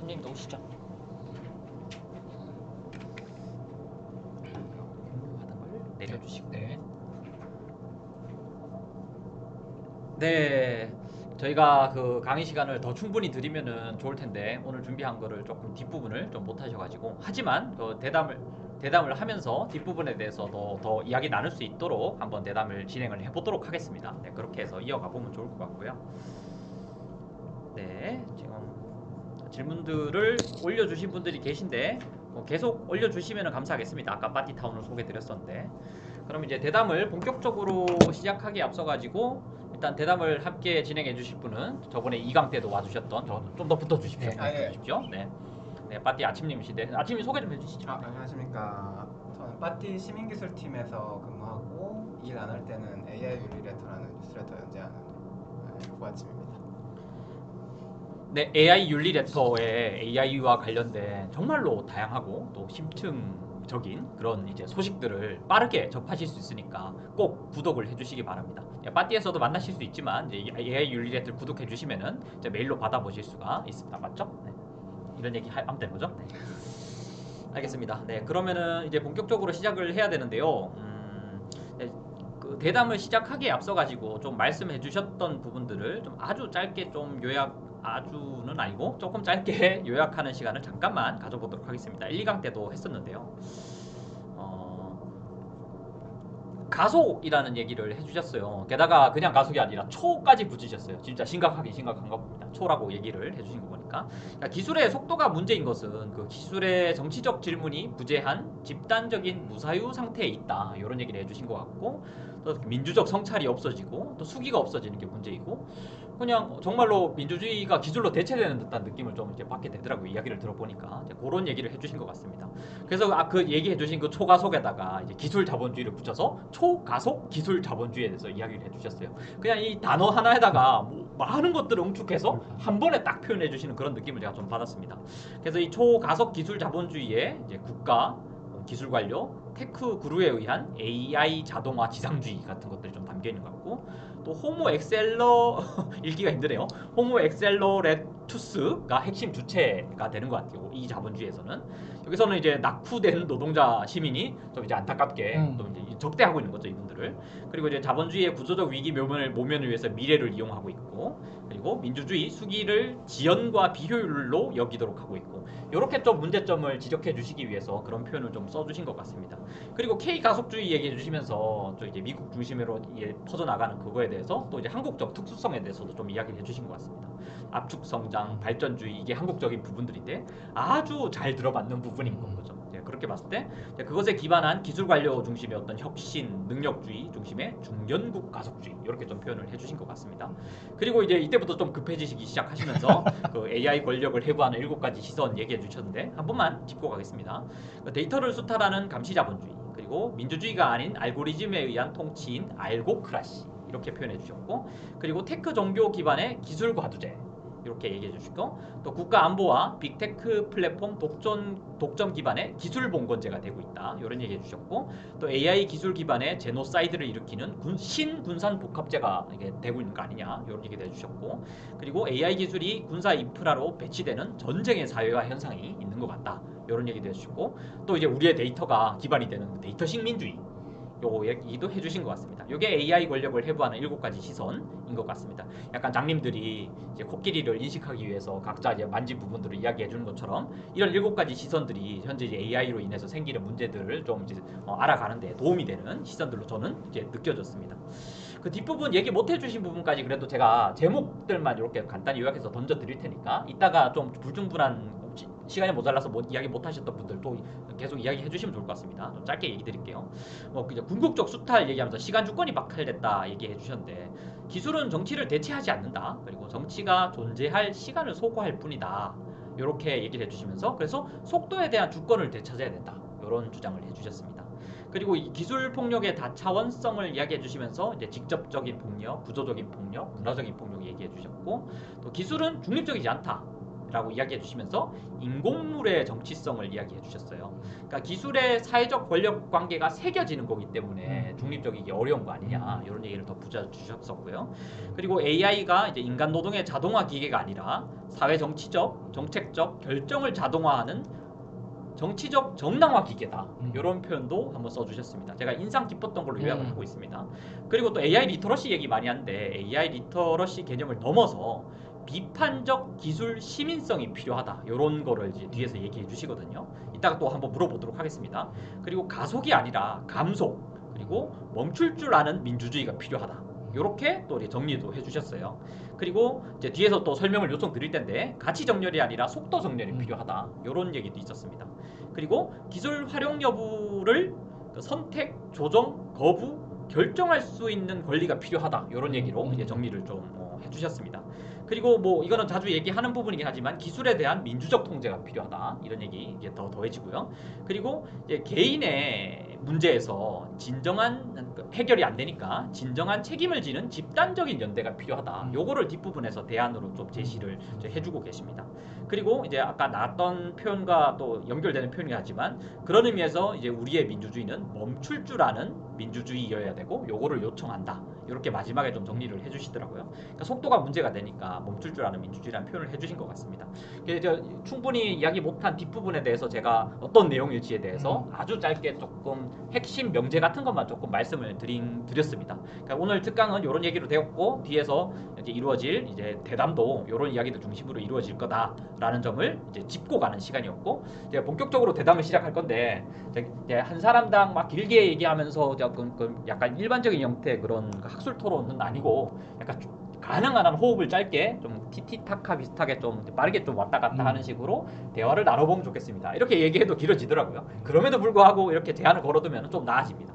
아침님 오시죠. 공유하던 걸 내려주시고. 네. 네, 저희가 그 강의 시간을 더 충분히 드리면은 좋을 텐데 오늘 준비한 거를 조금 뒷부분을 좀 못 하셔가지고, 하지만 그 대담을 하면서 뒷부분에 대해서 더 이야기 나눌 수 있도록 한번 대담을 진행을 해보도록 하겠습니다. 네, 그렇게 해서 이어가 보면 좋을 것 같고요. 네, 지금 질문들을 올려주신 분들이 계신데 계속 올려주시면 감사하겠습니다. 아까 파티타운을 소개드렸었는데, 그럼 이제 대담을 본격적으로 시작하기에 앞서가지고 일단 대담을 함께 진행해 주실 분은 저번에 2강 때도 와주셨던, 좀 더 붙어주십시오. 네. 붙어주십시오. 네. 네, 파티 아침님이신데 아침님 소개 좀 해주시죠. 안녕하십니까. 저는 파티 시민기술팀에서 근무하고 일 안 할 때는 AI 윤리레터라는 뉴스레터 연재하는 구아침입니다. 네, AI 윤리레터에 AI와 관련된 정말로 다양하고 또 심층적인 그런 이제 소식들을 빠르게 접하실 수 있으니까 꼭 구독을 해주시기 바랍니다. 파티에서도 만나실 수 있지만 이제 AI 윤리레터 구독해 주시면은 이제 메일로 받아보실 수가 있습니다. 맞죠? 네. 이런 얘기 하면 되는 거죠? 네. 알겠습니다. 네, 그러면은 이제 본격적으로 시작을 해야 되는데요. 네, 그 대담을 시작하기에 앞서 가지고 좀 말씀해 주셨던 부분들을 좀 아주 짧게 좀 아주는 아니고 조금 짧게 요약하는 시간을 잠깐만 가져보도록 하겠습니다. 1, 2강 때도 했었는데요. 가속이라는 얘기를 해주셨어요. 게다가 그냥 가속이 아니라 초까지 붙이셨어요. 진짜 심각한 겁니다. 초라고 얘기를 해주신 거 보니까. 그러니까 기술의 속도가 문제인 것은 그 기술의 정치적 질문이 부재한 집단적인 무사유 상태에 있다. 이런 얘기를 해주신 것 같고, 또 민주적 성찰이 없어지고 또 수기가 없어지는 게 문제이고, 그냥 정말로 민주주의가 기술로 대체되는 듯한 느낌을 좀 이제 받게 되더라고요. 이야기를 들어보니까 이제 그런 얘기를 해주신 것 같습니다. 그래서 그 얘기해주신 그 초가속에다가 이제 기술 자본주의를 붙여서 초가속 기술 자본주의에 대해서 이야기를 해주셨어요. 그냥 이 단어 하나에다가 뭐 많은 것들을 응축해서 한 번에 딱 표현해주시는 그런 느낌을 제가 좀 받았습니다. 그래서 이 초가속 기술 자본주의에 이제 국가, 기술 관료, 테크 구루에 의한 AI 자동화 지상주의 같은 것들이 좀 담겨 있는 것 같고, 또 호모 엑셀러 읽기가 힘드네요. 호모 엑셀러레투스가 핵심 주체가 되는 것 같아요. 이 자본주의에서는 여기서는 이제 낙후된 노동자 시민이 좀 이제 안타깝게 또 이제 적대하고 있는 거죠, 이분들을. 그리고 이제 자본주의의 구조적 위기 모면을 위해서 미래를 이용하고 있고, 그리고 민주주의 수기를 지연과 비효율로 여기도록 하고 있고, 이렇게 좀 문제점을 지적해 주시기 위해서 그런 표현을 좀 써주신 것 같습니다. 그리고 K 가속주의 얘기해 주시면서 또 이제 미국 중심으로 퍼져 나가는 그거에 대해서 또 이제 한국적 특수성에 대해서도 좀 이야기를 해주신 것 같습니다. 압축 성장, 발전주의, 이게 한국적인 부분들인데 아주 잘 들어맞는 부분인 거죠. 그렇게 봤을 때 그것에 기반한 기술 관료 중심의 어떤 혁신, 능력주의 중심의 중견국 가속주의, 이렇게 좀 표현을 해주신 것 같습니다. 그리고 이제 이때부터 좀 급해지시기 시작하시면서 그 AI 권력을 해부하는 7가지 시선 얘기해 주셨는데 한 번만 짚고 가겠습니다. 데이터를 수탈하는 감시 자본주의, 그리고 민주주의가 아닌 알고리즘에 의한 통치인 알고크라시, 이렇게 표현해 주셨고, 그리고 테크 종교 기반의 기술 과두제, 이렇게 얘기해 주시고, 또 국가 안보와 빅테크 플랫폼 독점 기반의 기술 봉건제가 되고 있다, 이런 얘기해 주셨고, 또 AI 기술 기반의 제노사이드를 일으키는 신군산 복합제가 이게 되고 있는 거 아니냐, 이런 얘기도 해주셨고, 그리고 AI 기술이 군사 인프라로 배치되는 전쟁의 사회화 현상이 있는 것 같다, 이런 얘기도 해주셨고, 또 이제 우리의 데이터가 기반이 되는 데이터 식민주의, 요거 얘기도 해주신 것 같습니다. 이게 AI 권력을 해부하는 7가지 시선인 것 같습니다. 약간 장님들이 이제 코끼리를 인식하기 위해서 각자 이제 만진 부분들을 이야기해 주는 것처럼 이런 7가지 시선들이 현재 이제 AI로 인해서 생기는 문제들을 좀 이제 알아가는데 도움이 되는 시선들로 저는 이제 느껴졌습니다. 그 뒷부분 얘기 못 해주신 부분까지 그래도 제가 제목들만 이렇게 간단히 요약해서 던져 드릴 테니까 이따가 좀 불충분한 시간이 모자라서 이야기 못 하셨던 분들도 계속 이야기 해주시면 좋을 것 같습니다. 좀 짧게 얘기 드릴게요. 그냥 궁극적 수탈 얘기하면서 시간 주권이 박탈됐다 얘기해 주셨는데, 기술은 정치를 대체하지 않는다. 그리고 정치가 존재할 시간을 소거할 뿐이다. 이렇게 얘기를 해주시면서 그래서 속도에 대한 주권을 되찾아야 된다, 이런 주장을 해주셨습니다. 그리고 이 기술 폭력의 다차원성을 이야기해 주시면서 이제 직접적인 폭력, 구조적인 폭력, 문화적인 폭력 얘기해 주셨고, 또 기술은 중립적이지 않다. 라고 이야기해 주시면서 인공물의 정치성을 이야기해 주셨어요. 그러니까 기술의 사회적 권력 관계가 새겨지는 거기 때문에 중립적이기 어려운 거 아니냐 이런 얘기를 더 붙여 주셨었고요. 그리고 AI가 이제 인간 노동의 자동화 기계가 아니라 사회 정치적, 정책적 결정을 자동화하는 정치적 정당화 기계다. 이런 표현도 한번 써주셨습니다. 제가 인상 깊었던 걸로 요약을 하고 있습니다. 그리고 또 AI 리터러시 얘기 많이 하는데 AI 리터러시 개념을 넘어서 비판적 기술 시민성이 필요하다. 이런 거를 이제 뒤에서 얘기해 주시거든요. 이따가 또 한번 물어보도록 하겠습니다. 그리고 가속이 아니라 감속, 그리고 멈출 줄 아는 민주주의가 필요하다. 이렇게 또 정리도 해주셨어요. 그리고 이제 뒤에서 또 설명을 요청드릴 텐데 가치 정렬이 아니라 속도 정렬이 필요하다. 이런 얘기도 있었습니다. 그리고 기술 활용 여부를 선택, 조정, 거부, 결정할 수 있는 권리가 필요하다. 이런 얘기로 이제 정리를 좀 해주셨습니다. 그리고 뭐 이거는 자주 얘기하는 부분이긴 하지만 기술에 대한 민주적 통제가 필요하다. 이런 얘기 이게 더 더해지고요. 그리고 이제 개인의 문제에서 진정한 해결이 안 되니까 진정한 책임을 지는 집단적인 연대가 필요하다. 요거를 뒷부분에서 대안으로 좀 제시를 해주고 계십니다. 그리고 이제 아까 나왔던 표현과 또 연결되는 표현이긴 하지만 그런 의미에서 이제 우리의 민주주의는 멈출 줄 아는 민주주의여야 되고 요거를 요청한다. 이렇게 마지막에 좀 정리를 해주시더라고요. 그러니까 속도가 문제가 되니까 멈출 줄 아는 민주주의라는 표현을 해주신 것 같습니다. 그래서 충분히 이야기 못한 뒷부분에 대해서 제가 어떤 내용일지에 대해서 아주 짧게 조금 핵심 명제 같은 것만 조금 말씀을 드렸습니다. 그러니까 오늘 특강은 이런 얘기로 되었고 뒤에서 이제 이루어질 이제 대담도 이런 이야기들 중심으로 이루어질 거다라는 점을 이제 짚고 가는 시간이었고 이제 본격적으로 대담을 시작할 건데 이제 한 사람당 막 길게 얘기하면서 약간 일반적인 형태 그런 학술 토론은 아니고 약간 가능한 한 호흡을 짧게 좀 티티타카 비슷하게 좀 빠르게 좀 왔다 갔다 하는 식으로 대화를 나눠보면 좋겠습니다. 이렇게 얘기해도 길어지더라고요. 그럼에도 불구하고 이렇게 제한을 걸어두면 좀 나아집니다.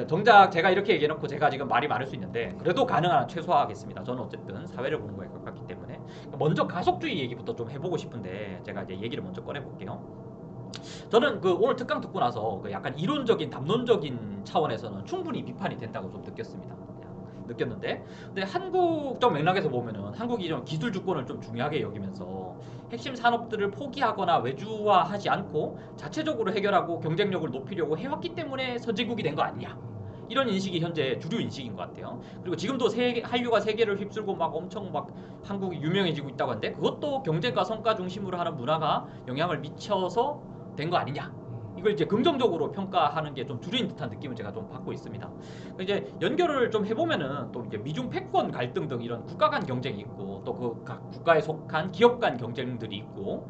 정작 제가 이렇게 얘기해놓고 제가 지금 말이 많을 수 있는데 그래도 가능한 한 최소화하겠습니다. 저는 어쨌든 사회를 보는 거에 가깝기 때문에 먼저 가속주의 얘기부터 좀 해보고 싶은데 제가 이제 얘기를 먼저 꺼내볼게요. 저는 그 오늘 특강 듣고 나서 그 약간 이론적인 담론적인 차원에서는 충분히 비판이 된다고 좀 느꼈는데 근데 한국적 맥락에서 보면은 한국이 좀 기술 주권을 좀 중요하게 여기면서 핵심 산업들을 포기하거나 외주화하지 않고 자체적으로 해결하고 경쟁력을 높이려고 해왔기 때문에 선진국이 된 거 아니냐 이런 인식이 현재 주류 인식인 것 같아요. 그리고 지금도 한류가 세계를 휩쓸고 막 엄청 막 한국이 유명해지고 있다고 하는데 그것도 경쟁과 성과 중심으로 하는 문화가 영향을 미쳐서 된 거 아니냐 이걸 이제 긍정적으로 평가하는 게 좀 주류인 듯한 느낌을 제가 좀 받고 있습니다. 이제 연결을 좀 해보면은 또 이제 미중 패권 갈등 등 이런 국가 간 경쟁이 있고 또 그 각 국가에 속한 기업 간 경쟁들이 있고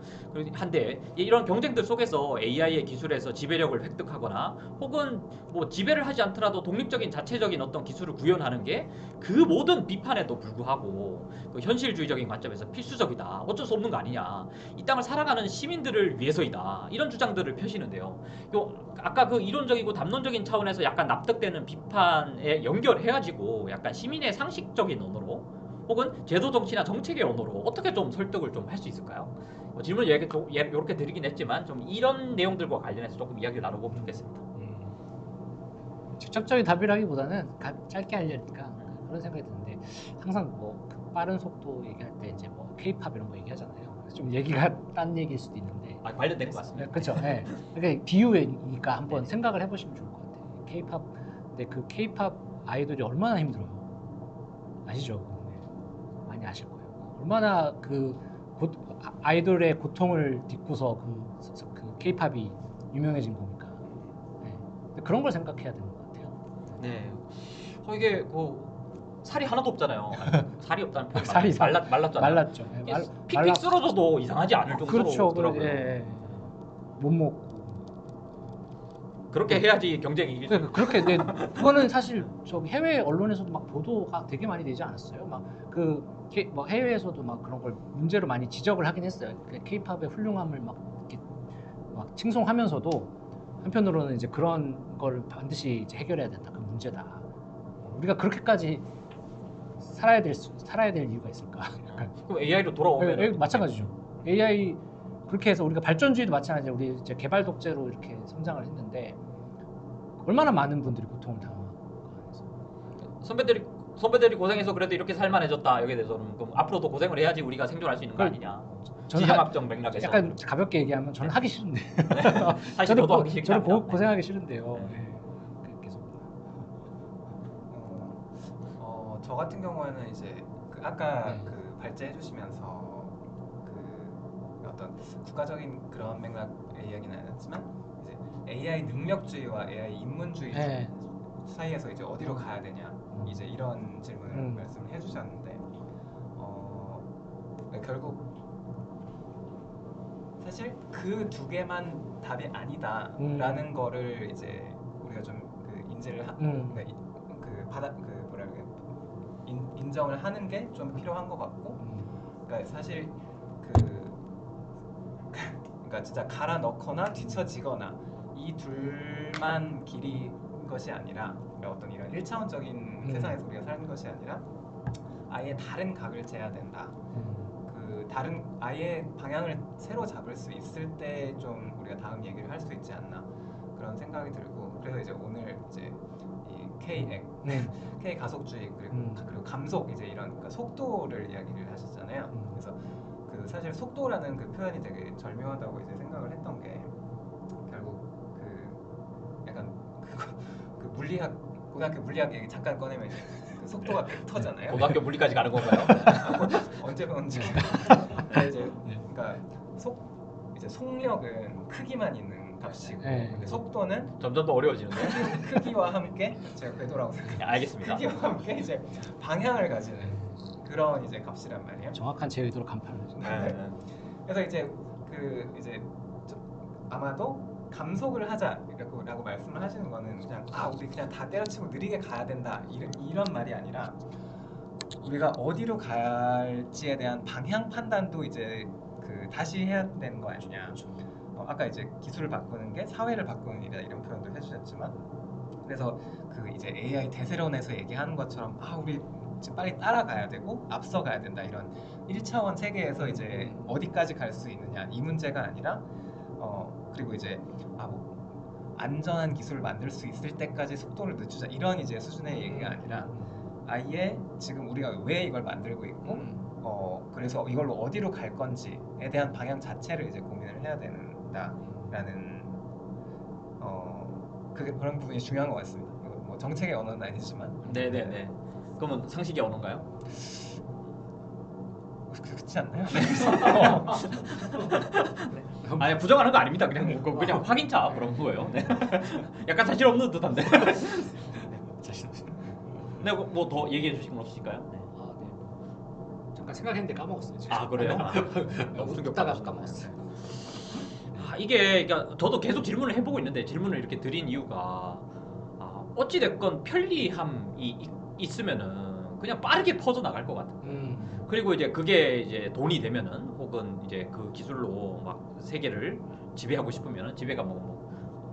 한데 이런 경쟁들 속에서 AI의 기술에서 지배력을 획득하거나 혹은 뭐 지배를 하지 않더라도 독립적인 자체적인 어떤 기술을 구현하는 게 그 모든 비판에도 불구하고 그 현실주의적인 관점에서 필수적이다. 어쩔 수 없는 거 아니냐. 이 땅을 살아가는 시민들을 위해서이다. 이런 주장들을 펴시는데요. 아까 그 이론적이고 담론적인 차원에서 약간 납득되는 비판에 연결해가지고 약간 시민의 상식적인 언어로 혹은 제도 정치나 정책의 언어로 어떻게 좀 설득을 좀 할 수 있을까요? 질문을 이렇게 드리긴 했지만 좀 이런 내용들과 관련해서 조금 이야기를 나눠보면 좋겠습니다. 직접적인 답이라기보다는 짧게 하려니까 그런 생각이 드는데 항상 뭐 빠른 속도 얘기할 때 이제 뭐 K-팝 이런 거 얘기하잖아요. 좀 얘기가 딴 얘기일 수도 있는데 관련된 것 같습니다. 그렇죠. 네. 그러니까 비유니까 한번 생각을 해보시면 좋을 것 같아요. K-팝 근데 그 K-팝 아이돌이 얼마나 힘들어요. 아시죠? 네. 많이 아실 거예요. 얼마나 그 아이돌의 고통을 딛고서 그 K-팝이 유명해진 겁니까? 네. 그런 걸 생각해야 되는 것 같아요. 네. 이게 그 살이 하나도 없잖아요. 살이 없다는 표현 살이 말랐잖아요. 말랐죠. 이게 픽픽 쓰러져도 이상하지 않을 정도로 그렇죠. 더라고요. 못 먹고 그렇게 해야지 경쟁이 이길 수 있어요. 그렇게 그거는 사실 저기 해외 언론에서도 막 보도가 되게 많이 되지 않았어요? 막 뭐 해외에서도 막 그런 걸 문제로 많이 지적을 하긴 했어요. K-팝의 훌륭함을 막 이렇게 막 칭송하면서도 한편으로는 이제 그런 걸 반드시 이제 해결해야 된다. 그 문제다. 우리가 그렇게까지 살아야 될 이유가 있을까? 그럼 AI로 돌아오면 마찬가지죠. AI 그렇게 해서 우리가 발전주의도 마찬가지예요. 우리 이제 개발 독재로 이렇게 성장을 했는데 얼마나 많은 분들이 고통을 당하고 선배들이 선배들이 고생해서 그래도 이렇게 살만해졌다. 여기에 대해서는 그럼 앞으로도 고생을 해야지 우리가 생존할 수 있는 거 아니냐. 저는 지정학적 맥락에서 약간 가볍게 얘기하면 저는 하기 싫은데. 사실 저도 하기 싫긴 저는 합니다. 고생하기 싫은데요. 네. 네. 계속. 저 같은 경우에는 이제 그 아까 네. 그 발제해 주시면서 그 어떤 국가적인 그런 맥락의 이야기는 아니었지만 이제 AI 능력주의와 AI 인문주의 네. 사이에서 이제 어디로 가야 되냐 이제 이런 질문을 말씀을 해주셨는데 결국 사실 그 두 개만 답이 아니다라는 거를 이제 우리가 좀 그 인지를 그러니까 그 받아 그 뭐라 그래 인정을 하는 게 좀 필요한 것 같고 그러니까 사실 그러니까 진짜 갈아 넣거나 뒤처지거나 이 둘만 길인 것이 아니라 그러니까 어떤 이런 1차원적인 세상에서 우리가 사는 것이 아니라 아예 다른 각을 재야 된다. 그 다른 아예 방향을 새로 잡을 수 있을 때 좀 우리가 다음 얘기를 할 수 있지 않나 그런 생각이 들고 그래서 이제 오늘 이제 이 K 가속주의 그리고 감속 이제 이런 그러니까 속도를 이야기를 하셨잖아요. 그래서 그 사실 속도라는 그 표현이 되게 절묘하다고 이제 생각을 했던 게 결국 그 약간 그 물리학 고등학교 물리학 얘기 잠깐 꺼내면 이제 그 속도가 벡터잖아요. 고등학교 물리까지 가는 건가요? 언제 배웠는지. 이제 그러니까 이제 속력은 크기만 있는 값이고 근데 속도는 점점 더 어려워지는데. 크기와 함께 제가 궤도라고 생각해요. 알겠습니다. 크기와 함께 이제 방향을 가지는 그런 이제 값이란 말이에요. 정확한 제 의도로 간파를 해주죠. 네. 그래서 이제 이제 아마도 감속을 하자라고 말씀을 하시는 거는 그냥 우리 그냥 다 때려치고 느리게 가야 된다 이런 말이 아니라 우리가 어디로 갈지에 대한 방향 판단도 이제 그 다시 해야 되는 거 아니냐. 아까 이제 기술을 바꾸는 게 사회를 바꾸는 일이다 이런 표현도 해주셨지만 그래서 그 이제 AI 대세론에서 얘기하는 것처럼 우리 지금 빨리 따라가야 되고 앞서가야 된다 이런 1차원 세계에서 이제 어디까지 갈 수 있느냐 이 문제가 아니라 그리고 이제 뭐 안전한 기술을 만들 수 있을 때까지 속도를 늦추자 이런 이제 수준의 얘기가 아니라 아예 지금 우리가 왜 이걸 만들고 있고 그래서 이걸로 어디로 갈 건지에 대한 방향 자체를 이제 고민을 해야 된다라는 그런 부분이 중요한 것 같습니다. 뭐 정책의 언어는 아니지만. 네네네. 그러면 상식의 언어인가요? 그렇지 않나요? 아니 부정하는 거 아닙니다. 그냥 확인차 그런 거예요. 네. 약간 자신 없는 듯한데. 네, 뭐 더 얘기해 주실 건 없으실까요? 네. 잠깐 생각했는데 까먹었어요. 지금. 그래요? 웃다가 까먹었어요. 이게 그러니까 저도 계속 질문을 해보고 있는데 질문을 이렇게 드린 이유가 어찌 됐건 편리함이 있으면은 그냥 빠르게 퍼져 나갈 것 같아요. 그리고 이제 그게 이제 돈이 되면은 혹은 이제 그 기술로 막 세계를 지배하고 싶으면은 지배가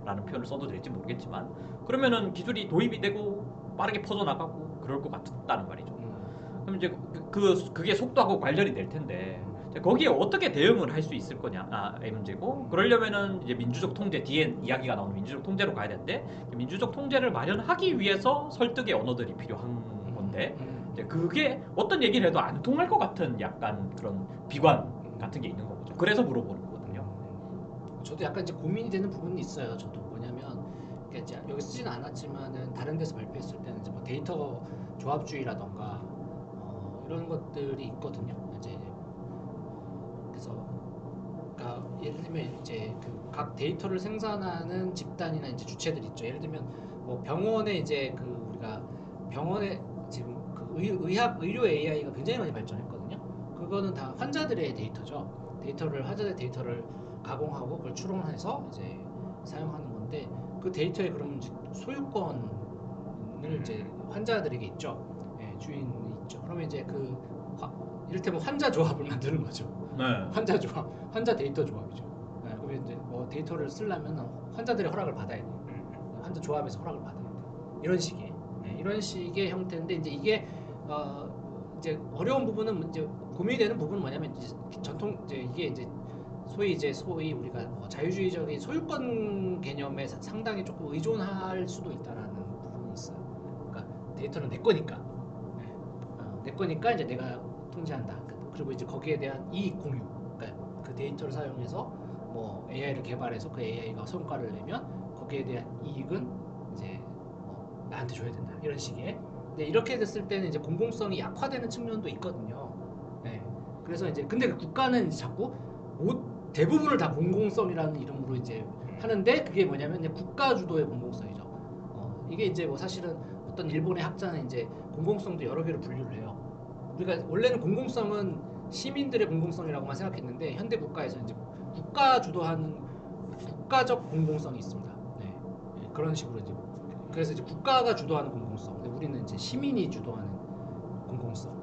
라는 표현을 써도 될지 모르겠지만 그러면은 기술이 도입이 되고 빠르게 퍼져 나가고 그럴 것 같다는 말이죠. 그럼 이제 그게 속도하고 관련이 될 텐데 거기에 어떻게 대응을 할 수 있을 거냐의 문제고 그러려면은 이제 민주적 통제 뒤에 이야기가 나오는 민주적 통제로 가야 되는데 민주적 통제를 마련하기 위해서 설득의 언어들이 필요한 건데 이제 그게 어떤 얘기를 해도 안 통할 것 같은 약간 그런 비관 같은 게 있는 거죠. 그래서 물어보는 거거든요. 저도 약간 이제 고민이 되는 부분이 있어요. 저도 뭐냐면 이제 여기 쓰지는 않았지만은 다른 데서 발표했을 때는 이제 뭐 데이터 조합주의라던가 이런 것들이 있거든요. 이제 그래서 그러니까 예를 들면 이제 그 각 데이터를 생산하는 집단이나 이제 주체들 있죠. 예를 들면 뭐 병원에 이제 그 우리가 병원에 지금 그 의료 AI가 굉장히 많이 발전했거든요. 그거는 다 환자들의 데이터죠. 환자들의 데이터를 가공하고 그걸 추론해서 이제 사용하는 건데 그 데이터에 그러면 이제 소유권을 이제 환자들에게 있죠. 주인이 있죠. 그러면 이제 이를테면 환자 조합을 만드는 거죠. 네. 환자 조합, 환자 데이터 조합이죠. 그러면 이제 뭐 데이터를 쓰려면 환자들의 허락을 받아야 돼요. 환자 조합에서 허락을 받아야 돼요. 이런 식의 형태인데 이제 이게 이제 어려운 부분은 이제 고민이 되는 부분은 뭐냐면 이제 이게 이제 소위 우리가 자유주의적인 소유권 개념에 상당히 조금 의존할 수도 있다라는 부분이 있어요. 그러니까 데이터는 내 거니까. 내 거니까 이제 내가 통제한다. 그리고 이제 거기에 대한 이익 공유. 그러니까 그 데이터를 사용해서 뭐 AI를 개발해서 그 AI가 성과를 내면 거기에 대한 이익은 이제 나한테 줘야 된다. 이런 식의. 근데 이렇게 됐을 때는 이제 공공성이 약화되는 측면도 있거든요. 네. 그래서 이제 근데 그 국가는 이제 자꾸 대부분을 다 공공성이라는 이름으로 이제 하는데 그게 뭐냐면 이제 국가 주도의 공공성이죠. 이게 이제 뭐 사실은 어떤 일본의 학자는 이제 공공성도 여러 개로 분류를 해요. 우리가 원래는 공공성은 시민들의 공공성이라고만 생각했는데 현대 국가에서 이제 국가 주도하는 국가적 공공성이 있습니다. 네. 네, 그런 식으로 이제 그래서 이제 국가가 주도하는 공공성, 근데 우리는 이제 시민이 주도하는 공공성.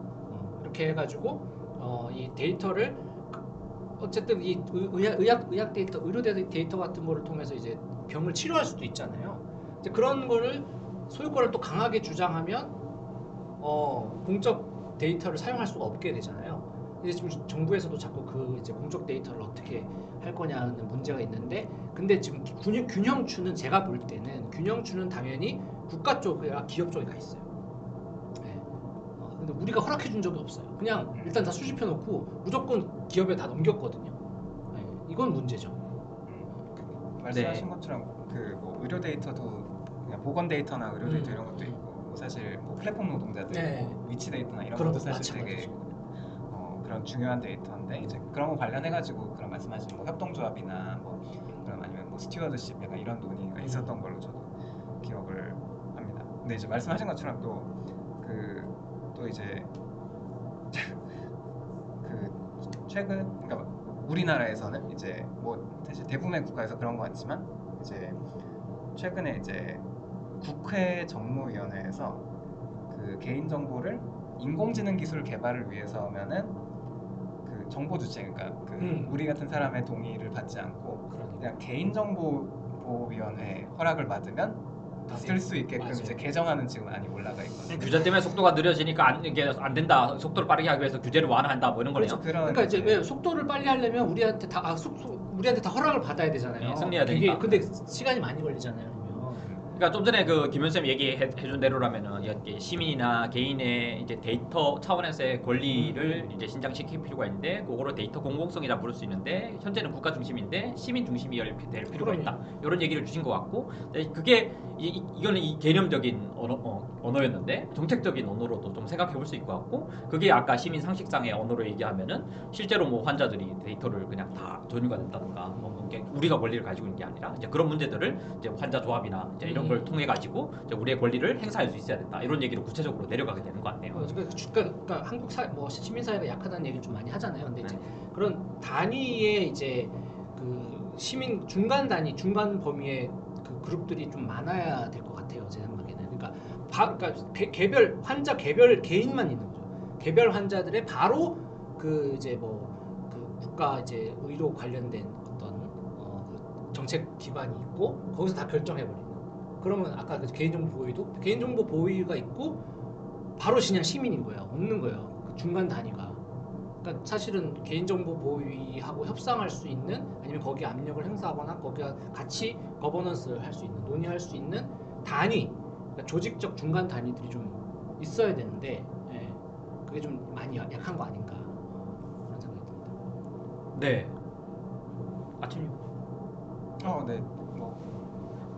이렇게 해가지고 이 데이터를 어쨌든 이 의학 데이터, 의료 데이터 같은 거를 통해서 이제 병을 치료할 수도 있잖아요. 이제 그런 거를 소유권을 또 강하게 주장하면 공적 데이터를 사용할 수가 없게 되잖아요. 이제 지금 정부에서도 자꾸 그 이제 공적 데이터를 어떻게 할 거냐는 문제가 있는데, 근데 지금 균형추는 제가 볼 때는 균형추는 당연히 국가 쪽이나 기업 쪽에 가 있어요. 네. 근데 우리가 허락해 준 적이 없어요. 그냥 일단 다 수집해 놓고 무조건 기업에 다 넘겼거든요. 네. 이건 문제죠. 말씀하신 것처럼 그 뭐 의료 데이터도 그냥 보건 데이터나 의료 데이터 이런 것도 있고 뭐 사실 뭐 플랫폼 노동자들 네. 뭐 위치 데이터나 이런 그런 것도 거 사실 되게 마찬가지죠. 그런 중요한 데이터인데 이제 그런 거 관련해 가지고 그런 말씀하신 뭐 협동조합이나 뭐 그런 아니면 뭐 스튜어드십 약간 이런 논의가 있었던 걸로 저도 기억을 합니다. 근데 이제 말씀하신 것처럼 또 이제 그 최근 그러니까 우리나라에서는 이제 뭐 사실 대부분의 국가에서 그런 것 같지만 이제 최근에 이제 국회 정무위원회에서 그 개인 정보를 인공지능 기술 개발을 위해서면은 그 정보 주체 그러니까 그 우리 같은 사람의 동의를 받지 않고 그냥 개인정보보호위원회 허락을 받으면 쓸 수 있게끔 맞아요. 이제 개정안은 지금 많이 올라가 있거든요. 규제 때문에 속도가 느려지니까 이게 안 된다. 속도를 빠르게 하기 위해서 규제를 완화한다. 뭐 이런 거네요. 그러니까 이제 왜 속도를 빨리 하려면 우리한테 다 우리한테 다 허락을 받아야 되잖아요. 네, 승리해야 되니까. 근데 시간이 많이 걸리잖아요. 그러니까 좀 전에 그 김현쌤 얘기해준 대로라면은 이렇게 시민이나 개인의 이제 데이터 차원에서의 권리를 이제 신장시킬 필요가 있는데 그거를 데이터 공공성이라 부를 수 있는데 현재는 국가 중심인데 시민 중심이 될 필요가 있다. 이런 얘기를 주신 것 같고 그게 이거는 이 개념적인 언어였는데 정책적인 언어로도 좀 생각해 볼 수 있을 것 같고 그게 아까 시민 상식상의 언어로 얘기하면은 실제로 뭐 환자들이 데이터를 그냥 다 전유가 된다든가 뭐 우리가 권리를 가지고 있는 게 아니라 이제 그런 문제들을 이제 환자 조합이나 이제 이런 걸 통해 가지고 우리의 권리를 행사할 수 있어야 된다 이런 얘기로 구체적으로 내려가게 되는 것 같네요. 그러니까 한국 뭐 시민 사회가 약하다는 얘기를 좀 많이 하잖아요. 근데 이제 그런 단위의 이제 그 시민 중간 단위, 중간 범위의 그 그룹들이 좀 많아야 될 것 같아요. 제 생각에는. 그러니까 개별 환자 개별 개인만 있는 거죠. 개별 환자들의 바로 그 이제 뭐 그 국가 이제 의료 관련된 어떤 그 정책 기관이 있고 거기서 다 결정해 버리는. 그러면 아까 그 개인정보 보호위도 개인정보 보호위가 있고 바로 그냥 시민인 거예요. 없는 거예요. 그 중간 단위가. 그러니까 사실은 개인정보 보호위하고 협상할 수 있는 아니면 거기에 압력을 행사하거나 거기가 같이 거버넌스를 할 수 있는 논의할 수 있는 단위, 그러니까 조직적 중간 단위들이 좀 있어야 되는데 그게 좀 많이 약한 거 아닌가 그런 생각이 듭니다. 네. 아침님.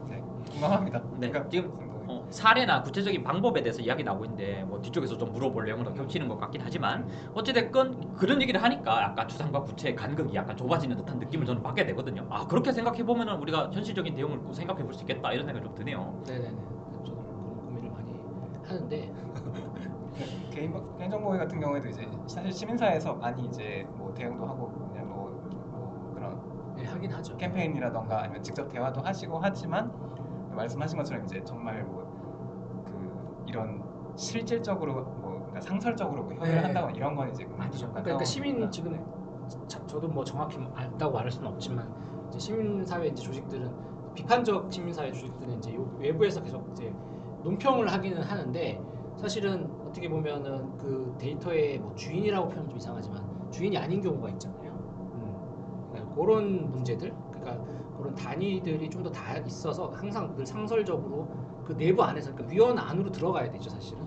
네, 공감합니다. 네. 그러니까 지금 사례나 구체적인 방법에 대해서 이야기 나오고 있는데 뭐 뒤쪽에서 좀 물어볼 내용으로 겹치는 것 같긴 하지만 어찌됐건 그런 얘기를 하니까 약간 추상과 구체의 간극이 약간 좁아지는 듯한 느낌을 저는 받게 되거든요. 아 그렇게 생각해보면 우리가 현실적인 내용을 생각해 볼 수 있겠다 이런 생각이 좀 드네요. 네네네. 저도 그런 고민을 많이 하는데 개인정보위 같은 경우에도 이제 사실 시민사회에서 많이 이제 뭐 대응도 하고 그냥 뭐 그런 하긴 하죠. 캠페인이라던가 아니면 직접 대화도 하시고 하지만 말씀하신 것처럼 이제 정말 뭐 그 이런 실질적으로 뭐 그러니까 상설적으로 뭐 협의를 한다거나 이런 건 이제 아니죠. 그러니까 시민 지금 저도 뭐 정확히 안다고 말할 수는 없지만 이제 시민사회 이제 조직들은 비판적 시민사회 조직들은 이제 외부에서 계속 이제 논평을 하기는 하는데 사실은 어떻게 보면은 그 데이터의 뭐 주인이라고 표현 좀 이상하지만 주인이 아닌 경우가 있잖아요. 그러니까 그런 문제들, 그러니까 그런 단위들이 좀 더 다 있어서 항상 늘 상설적으로 그 내부 안에서 그러니까 위원 안으로 들어가야 되죠 사실은.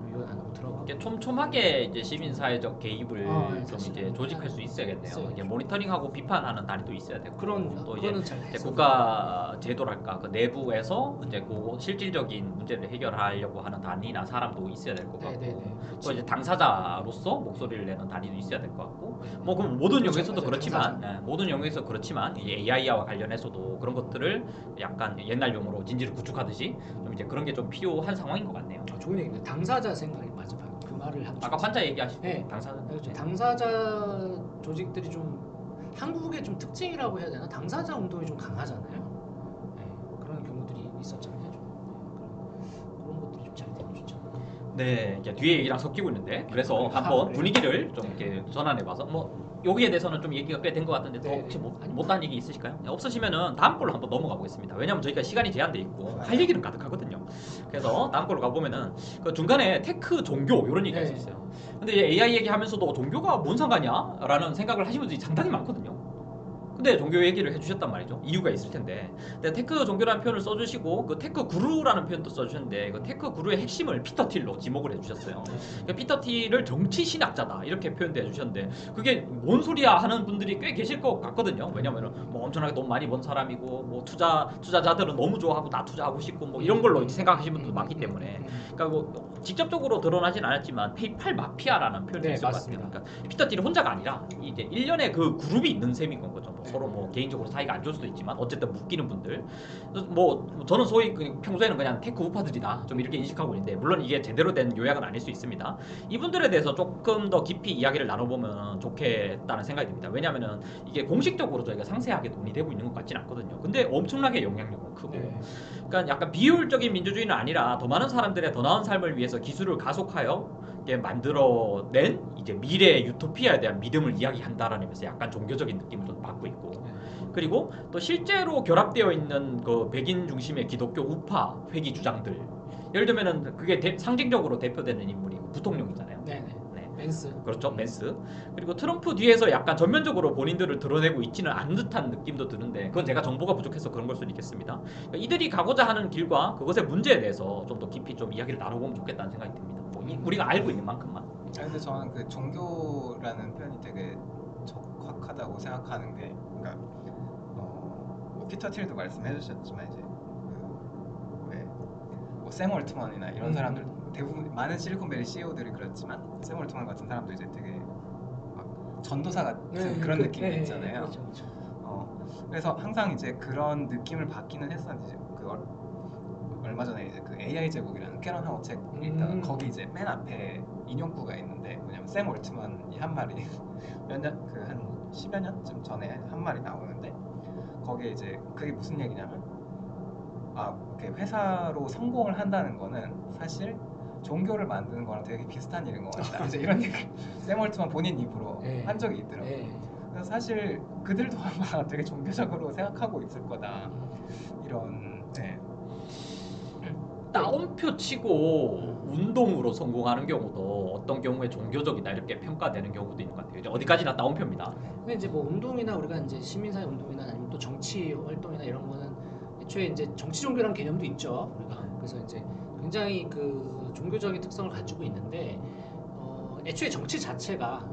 위원 안으로 들어가고. 이게 촘촘하게 이제 시민사회적 개입을 좀 사실은 이제 조직할 수 있어야겠네요. 있어야죠. 이게 모니터링하고 비판하는 단위도 있어야 되고 그런 또 이제 그거는 잘 이제 해서 국가 제도랄까 그 내부에서 이제 그 실질적인 문제를 해결하려고 하는 단위나 사람도 있어야 될 것 같고 네네네. 또 이제 당사자로서 목소리를 내는 단위도 있어야 될 것 같고 네. 뭐 그럼 모든 그렇죠. 영역에서도 맞아요. 그렇지만 당사자. 모든 영역에서 그렇지만 이 AI와 관련해서도 그런 것들을 약간 옛날 용어로 진지를 구축하듯이 좀 이제 그런 게 좀 필요한 상황인 것 같네요. 좋은 얘기입니다. 당사자 생각이 맞아. 그 말을 하고 아까 싶었어요. 판자 얘기하시고 네. 당사자 그렇죠. 네. 당사자 조직들이 좀 한국의 좀 특징이라고 해야 되나? 당사자 운동이 좀 강하잖아요. 네, 그런 경우들이 있었잖아요. 그런 것들이 좀 잘 되면 좋죠. 네, 이제 뒤에 얘기랑 섞이고 있는데 그래서 한번 그래요? 분위기를 좀 이렇게 전환해봐서 뭐 여기에 대해서 좀 얘기가 꽤 된 것 같은데 또 네, 혹시 네. 못한 얘기 있으실까요? 네, 없으시면은 다음 걸로 한번 넘어가 보겠습니다. 왜냐하면 저희가 시간이 제한돼 있고 할 얘기는 가득하거든요. 그래서 다음 걸로 가보면은 그 중간에 테크 종교 이런 얘기가 네. 있었어요. 근데 이제 AI 얘기하면서도 종교가 뭔 상관이야? 라는 생각을 하시는 분들이 상당히 많거든요. 근데 종교 얘기를 해주셨단 말이죠. 이유가 있을 텐데. 근데 테크 종교라는 표현을 써주시고 그 테크 구루라는 표현도 써주셨는데 그 테크 구루의 핵심을 피터 틸로 지목을 해주셨어요. 그러니까 피터 틸을 정치 신학자다 이렇게 표현도 해주셨는데 그게 뭔 소리야 하는 분들이 꽤 계실 것 같거든요. 왜냐면은 뭐 엄청나게 돈 많이 번 사람이고 뭐 투자자들은 너무 좋아하고 나 투자하고 싶고 뭐 이런 걸로 생각하시는 분도 많기 때문에 그러니까 뭐 직접적으로 드러나진 않았지만 페이팔 마피아라는 표현이 네, 있을 것 맞습니다. 같아요. 그러니까 피터 틸이 혼자가 아니라 이제 일련의 그 그룹이 있는 셈인 건 거죠. 뭐 네. 서로 뭐 개인적으로 사이가 안 좋을 수도 있지만 어쨌든 묶이는 분들. 뭐 저는 소위 평소에는 그냥 테크 우파들이다 좀 이렇게 인식하고 있는데 물론 이게 제대로 된 요약은 아닐 수 있습니다. 이분들에 대해서 조금 더 깊이 이야기를 나눠보면 좋겠다는 생각이 듭니다. 왜냐하면은 이게 공식적으로 저희가 상세하게 논의되고 있는 것 같진 않거든요. 근데 엄청나게 영향력은 크고. 네. 그러니까 약간 비효율적인 민주주의는 아니라 더 많은 사람들의 더 나은 삶을 위해서 기술을 가속하여 만들어낸 이제 미래의 유토피아에 대한 믿음을 이야기한다라는 점에서 약간 종교적인 느낌을 좀 받고 있고 그리고 또 실제로 결합되어 있는 그 백인 중심의 기독교 우파 회귀 주장들 예를 들면은 그게 상징적으로 대표되는 인물이 부통령이잖아요. 네네. 네. 맨스. 그렇죠, 맨스. 그리고 트럼프 뒤에서 약간 전면적으로 본인들을 드러내고 있지는 않은 듯한 느낌도 드는데 그건 제가 정보가 부족해서 그런 걸 수도 있겠습니다. 그러니까 이들이 가고자 하는 길과 그것의 문제에 대해서 좀 더 깊이 좀 이야기를 나눠보면 좋겠다는 생각이 듭니다. 뭐 우리가 알고 있는 만큼만. 근데 저는 그 종교라는 표현이 되게 적확하다고 생각하는 게, 그러니까 뭐 피터 틸도 말씀해주셨지만 이제 샘 올트먼이나 이런 사람들 대부분 많은 실리콘밸리 CEO들이 그렇지만 샘 올트먼 같은 사람도 이제 되게 막 전도사 같은 그런 느낌이 있잖아요. 그렇죠, 그렇죠. 그래서 항상 이제 그런 느낌을 받기는 했었는데 이제 얼마 전에 이제 그 AI 제국이라는 캐런 하워 책 읽다가 거기 이제 맨 앞에 인용구가 있는데 뭐냐면 샘 올트먼이 한 말이 한 10여 년쯤 전에 한 말이 나오는데 거기에 이제 그게 무슨 얘기냐면 이렇게 회사로 성공을 한다는 거는 사실 종교를 만드는 거랑 되게 비슷한 일인 것 같다. 이제 이런 얘기 샘 올트먼 본인 입으로 한 적이 있더라고요. 그래서 사실 그들도 아마 되게 종교적으로 생각하고 있을 거다. 이런 따옴표 치고 운동으로 성공하는 경우도 어떤 경우에 종교적이다 이렇게 평가되는 경우도 있는 것 같아요. 이제 어디까지나 따옴표입니다. 근데 이제 뭐 운동이나 우리가 이제 시민사회 운동이나 아니면 또 정치 활동이나 이런 거는 애초에 이제 정치 종교라는 개념도 있죠. 우리가 그래서 이제 굉장히 그 종교적인 특성을 가지고 있는데 애초에 정치 자체가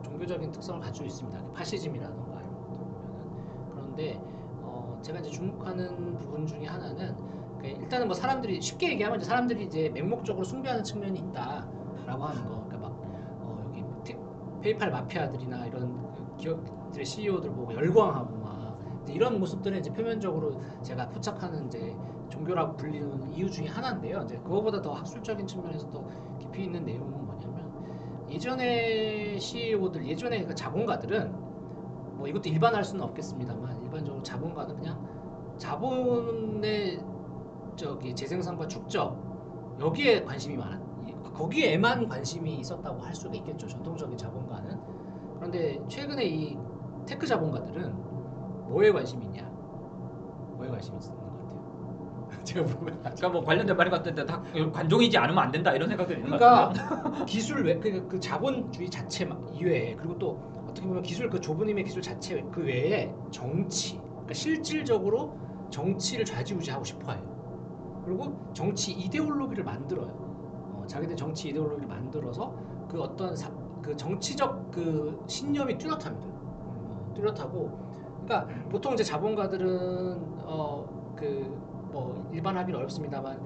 종교적인 특성을 가지고 있습니다. 파시즘이라든가 이런 것들 보면은 그런데 제가 이제 주목하는 부분 중에 하나는 일단은 뭐 사람들이 쉽게 얘기하면 이제 사람들이 이제 맹목적으로 숭배하는 측면이 있다라고 하는 거. 그러니까 막 여기 페이팔 마피아들이나 이런 기업들의 CEO들 보고 열광하고 막 이런 모습들은 이제 표면적으로 제가 포착하는 이제 종교라고 불리는 이유 중에 하나인데요. 이제 그거보다 더 학술적인 측면에서 더 깊이 있는 내용은 뭐냐면 예전에 CEO들, 예전에 그 자본가들은 뭐 이것도 일반화할 수는 없겠습니다만 일반적으로 자본가는 그냥 자본의 재생산과 축적 여기에 관심이 거기에만 관심이 있었다고 할 수가 있겠죠. 전통적인 자본가는. 그런데 최근에 이 테크 자본가들은 뭐에 관심이 있냐? 뭐에 관심이 있는 것 같아요? 제가 물어보면 그러니까 뭐 관련된 말인 것 같은데 다 관종이지 않으면 안 된다 이런 생각들이 있는 것 그러니까 같아요. 기술 외 그 자본주의 자체 이외에 그리고 또 어떻게 보면 기술 그 좁은 힘의 기술 자체 그 외에 정치, 그러니까 실질적으로 정치를 좌지우지하고 싶어해요. 그리고 정치 이데올로기를 만들어요. 자기들 정치 이데올로기를 만들어서 그 어떤 그 정치적 그 신념이 뚜렷합니다. 뚜렷하고, 그러니까 보통 이제 자본가들은 그 뭐 일반 합의는 어렵습니다만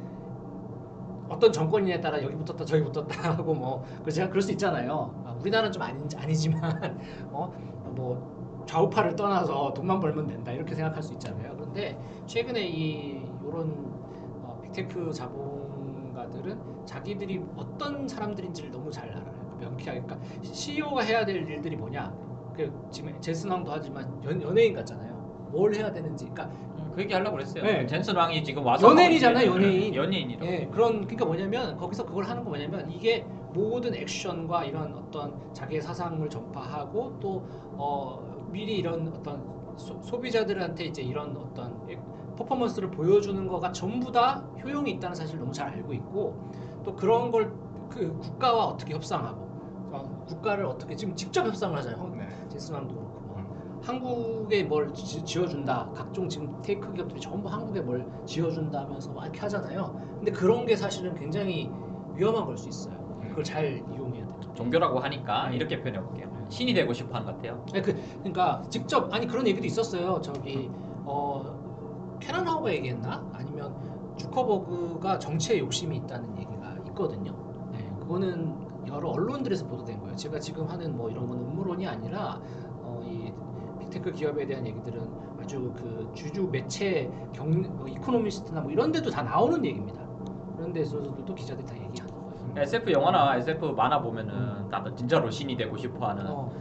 어떤 정권이냐에 따라 여기 붙었다 저기 붙었다 하고 뭐 그래서 제가 그럴 수 있잖아요. 우리나라는 좀 아니지만 뭐 좌우파를 떠나서 돈만 벌면 된다 이렇게 생각할 수 있잖아요. 그런데 최근에 이런 빅테크 자본가들은 자기들이 어떤 사람들인지를 너무 잘 알아요. 명쾌하게. 그러니까 CEO가 해야 될 일들이 뭐냐. 지금 젠슨 왕도 하지만 연예인 같잖아요. 뭘 해야 되는지. 그러니까 그 얘기 하려고 그랬어요. 네. 젠슨 왕이 지금 와서 연예인이잖아요, 연예인. 연예인이라고. 예, 그러니까 뭐냐면 거기서 그걸 하는 거 뭐냐면 이게 모든 액션과 이런 어떤 자기의 사상을 전파하고 또 미리 이런 어떤 소비자들한테 이제 이런 어떤 퍼포먼스를 보여주는 거가 전부 다 효용이 있다는 사실을 너무 잘 알고 있고, 또 그런 걸 그 국가와 어떻게 협상하고 국가를 어떻게 지금 직접 협상을 하잖아요. 네. 제스남도 그렇고 한국에 뭘 지어준다. 각종 지금 테이크 기업들이 전부 한국에 뭘 지어준다면서 막 이렇게 하잖아요. 근데 그런 게 사실은 굉장히 위험한 걸 수 있어요. 그걸 잘 이용해야 돼요. 종교라고 하니까 이렇게 표현해 볼게요. 신이 되고 싶어하는 것 같아요. 그러니까 직접 그런 얘기도 있었어요. 저기 캐런하우가 얘기했나? 아니면 주커버그가 정치에 욕심이 있다는 얘기가 있거든요. 네, 그거는 여러 언론들에서 보도된 거예요. 제가 지금 하는 뭐 이런 건 음모론이 아니라 이 빅테크 기업에 대한 얘기들은 아주 그 주주 매체 이코노미스트나 뭐 이런 데도 다 나오는 얘기입니다. 그런 데서도 기자들이 다 얘기하는 거예요. SF 영화나 SF 만화 보면은 다들 진짜로 신이 되고 싶어하는 또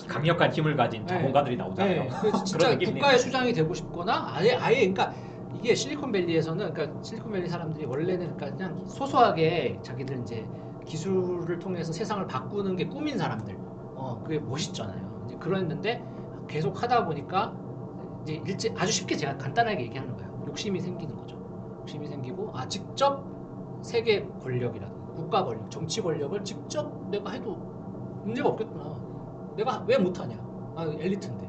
강력한 힘을 가진 자본가들이 나오잖아요. 네, 그래서 진짜 그런 느낌이 국가의 있네요. 수장이 되고 싶거나 아예 그러니까 이게 실리콘밸리에서는 그러니까 실리콘밸리 사람들이 원래는 그러니까 그냥 소소하게 자기들 이제 기술을 통해서 세상을 바꾸는 게 꿈인 사람들, 그게 멋있잖아요. 이제 그랬는데 계속 하다 보니까 이제 아주 쉽게 제가 간단하게 얘기하는 거예요. 욕심이 생기는 거죠. 욕심이 생기고 직접 세계 권력이라든가 국가 권력, 정치 권력을 직접 내가 해도 문제가 없겠구나. 내가 왜 못하냐? 엘리트인데.